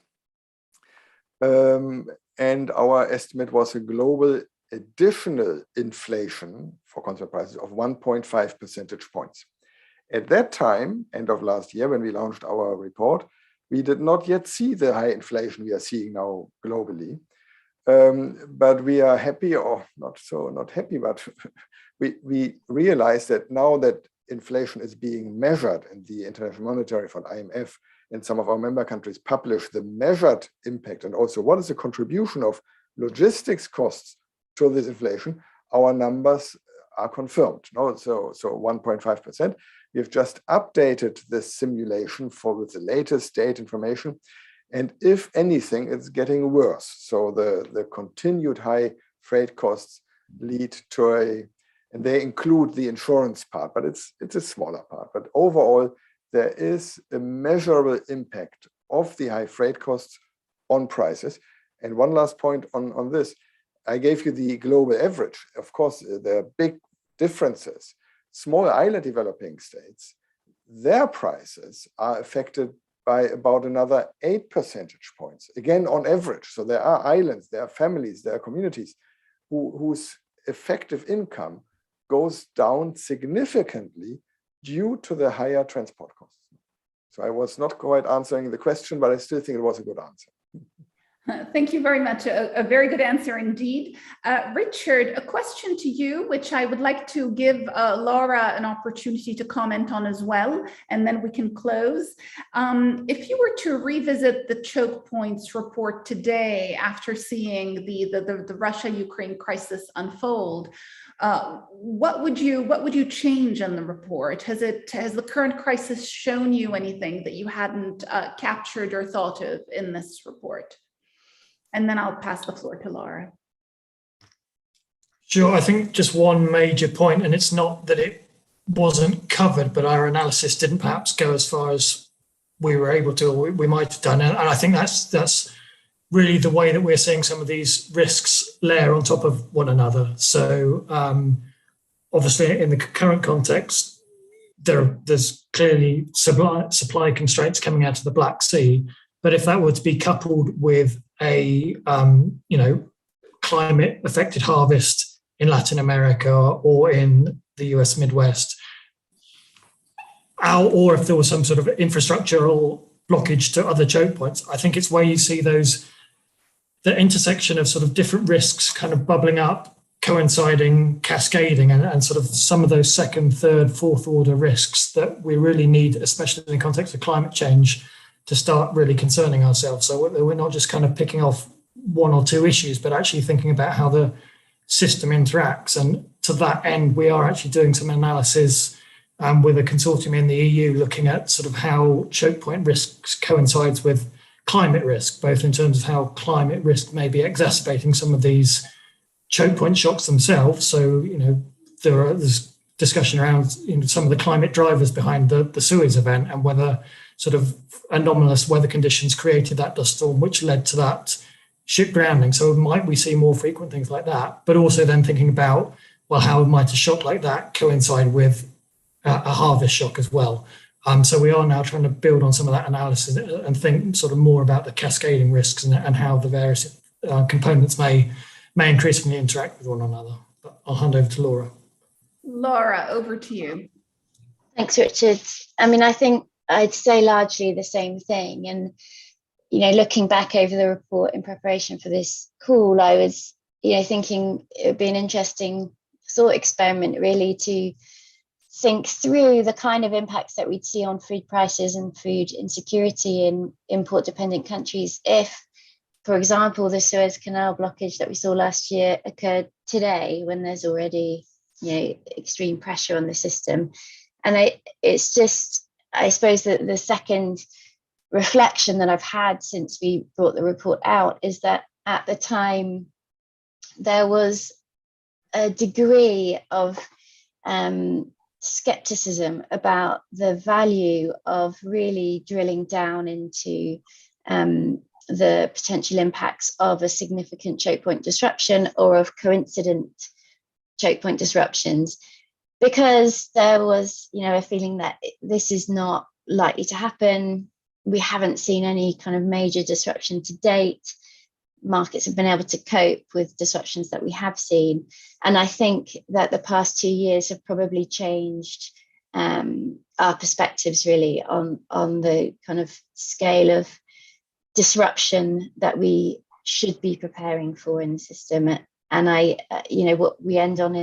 And our estimate was a global additional inflation for consumer prices of 1.5 percentage points. At that time, end of last year, when we launched our report, we did not yet see the high inflation we are seeing now globally. But we are happy, or not happy, but we realize that now that inflation is being measured, and the International Monetary Fund, IMF, and some of our member countries publish the measured impact, and also what is the contribution of logistics costs to this inflation, our numbers are confirmed. No? So 1.5%. We have just updated this simulation with the latest data information. And if anything, it's getting worse. So the continued high freight costs lead to and they include the insurance part, but it's a smaller part. But overall, there is a measurable impact of the high freight costs on prices. And one last point on this, I gave you the global average. Of course, there are big differences. Small island developing states, their prices are affected by about another 8 percentage points, again, on average. So there are islands, there are families, there are communities whose effective income goes down significantly due to the higher transport costs. So I was not quite answering the question, but I still think it was a good answer. Thank you very much. A very good answer indeed. Richard, a question to you, which I would like to give Laura an opportunity to comment on as well, and then we can close. If you were to revisit the Chokepoints report today after seeing the Russia-Ukraine crisis unfold, what would you change in the report? Has the current crisis shown you anything that you hadn't captured or thought of in this report? And then I'll pass the floor to Laura. Sure, I think just one major point, and it's not that it wasn't covered, but our analysis didn't perhaps go as far as we were able to, or we might have done. And I think that's really the way that we're seeing some of these risks layer on top of one another. So obviously in the current context, there's clearly supply constraints coming out of the Black Sea. But if that were to be coupled with a climate affected harvest in Latin America or in the US Midwest, or if there was some sort of infrastructural blockage to other choke points, I think it's where you see the intersection of sort of different risks kind of bubbling up, coinciding, cascading, and sort of some of those second, third, fourth order risks that we really need, especially in the context of climate change, to start really concerning ourselves. So we're not just kind of picking off one or two issues, but actually thinking about how the system interacts. And to that end, we are actually doing some analysis with a consortium in the EU looking at sort of how choke point risks coincides with climate risk, both in terms of how climate risk may be exacerbating some of these choke point shocks themselves. So, there's discussion around some of the climate drivers behind the Suez event and whether sort of anomalous weather conditions created that dust storm, which led to that ship grounding. So might we see more frequent things like that? But also then thinking about, well, how might a shock like that coincide with a harvest shock as well? So we are now trying to build on some of that analysis and think sort of more about the cascading risks and how the various components may increasingly interact with one another. But I'll hand over to Laura. Laura, over to you. Thanks, Richard. I mean, I think I'd say largely the same thing. And, looking back over the report in preparation for this call, I was, thinking it would be an interesting thought experiment really to think through the kind of impacts that we'd see on food prices and food insecurity in import dependent countries if, for example, the Suez Canal blockage that we saw last year occurred today when there's already extreme pressure on the system. And it's just, I suppose that the second reflection that I've had since we brought the report out is that at the time there was a degree of skepticism about the value of really drilling down into the potential impacts of a significant choke point disruption or of coincident choke point disruptions, because there was, a feeling that this is not likely to happen. We haven't seen any kind of major disruption to date. Markets have been able to cope with disruptions that we have seen. And I think that the past 2 years have probably changed our perspectives really on the kind of scale of disruption that we should be preparing for in the system. And what we end on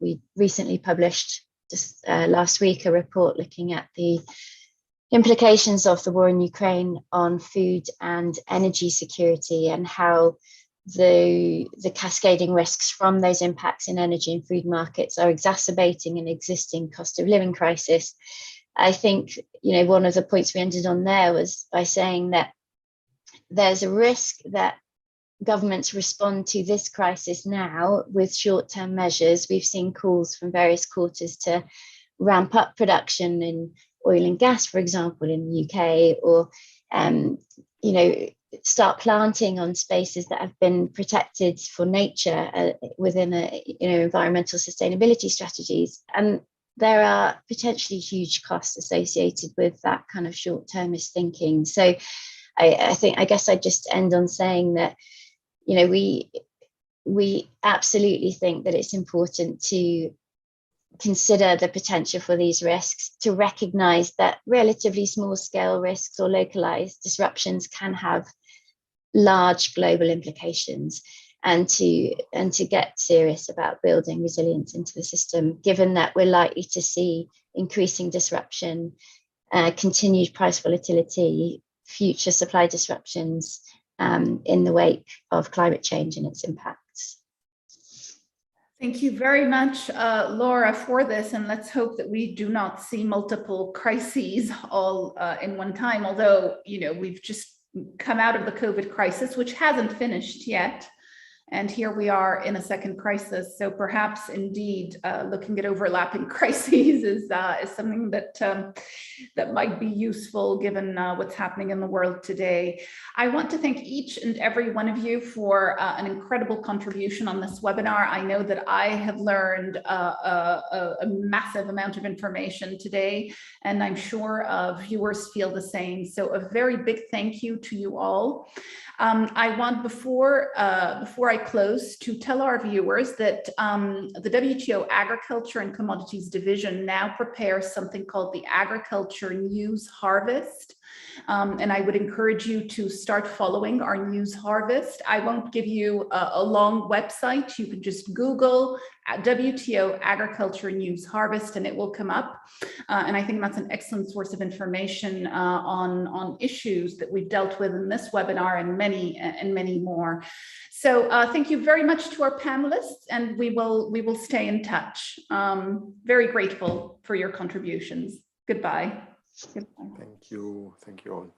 we recently published just last week a report looking at the implications of the war in Ukraine on food and energy security and how the cascading risks from those impacts in energy and food markets are exacerbating an existing cost of living crisis. I think, one of the points we ended on there was by saying that there's a risk that governments respond to this crisis now with short-term measures. We've seen calls from various quarters to ramp up production in oil and gas, for example, in the UK, or start planting on spaces that have been protected for nature within environmental sustainability strategies. And there are potentially huge costs associated with that kind of short-termist thinking. So I guess I just end on saying that we absolutely think that it's important to consider the potential for these risks, to recognize that relatively small scale risks or localized disruptions can have large global implications, and to get serious about building resilience into the system, given that we're likely to see increasing disruption, continued price volatility, future supply disruptions in the wake of climate change and its impacts. Thank you very much, Laura, for this. And let's hope that we do not see multiple crises all in one time, although, we've just come out of the COVID crisis, which hasn't finished yet. And here we are in a second crisis. So perhaps indeed looking at overlapping crises is something that might be useful given what's happening in the world today. I want to thank each and every one of you for an incredible contribution on this webinar. I know that I have learned a massive amount of information today, and I'm sure viewers feel the same. So a very big thank you to you all. I want, before I close, to tell our viewers that the WTO Agriculture and Commodities Division now prepares something called the Agriculture News Harvest. And I would encourage you to start following our news harvest. I won't give you a long website. You can just Google WTO Agriculture News Harvest and it will come up. And I think that's an excellent source of information on issues that we've dealt with in this webinar and many more. So thank you very much to our panelists, and we will stay in touch. Very grateful for your contributions. Goodbye. Thank you all.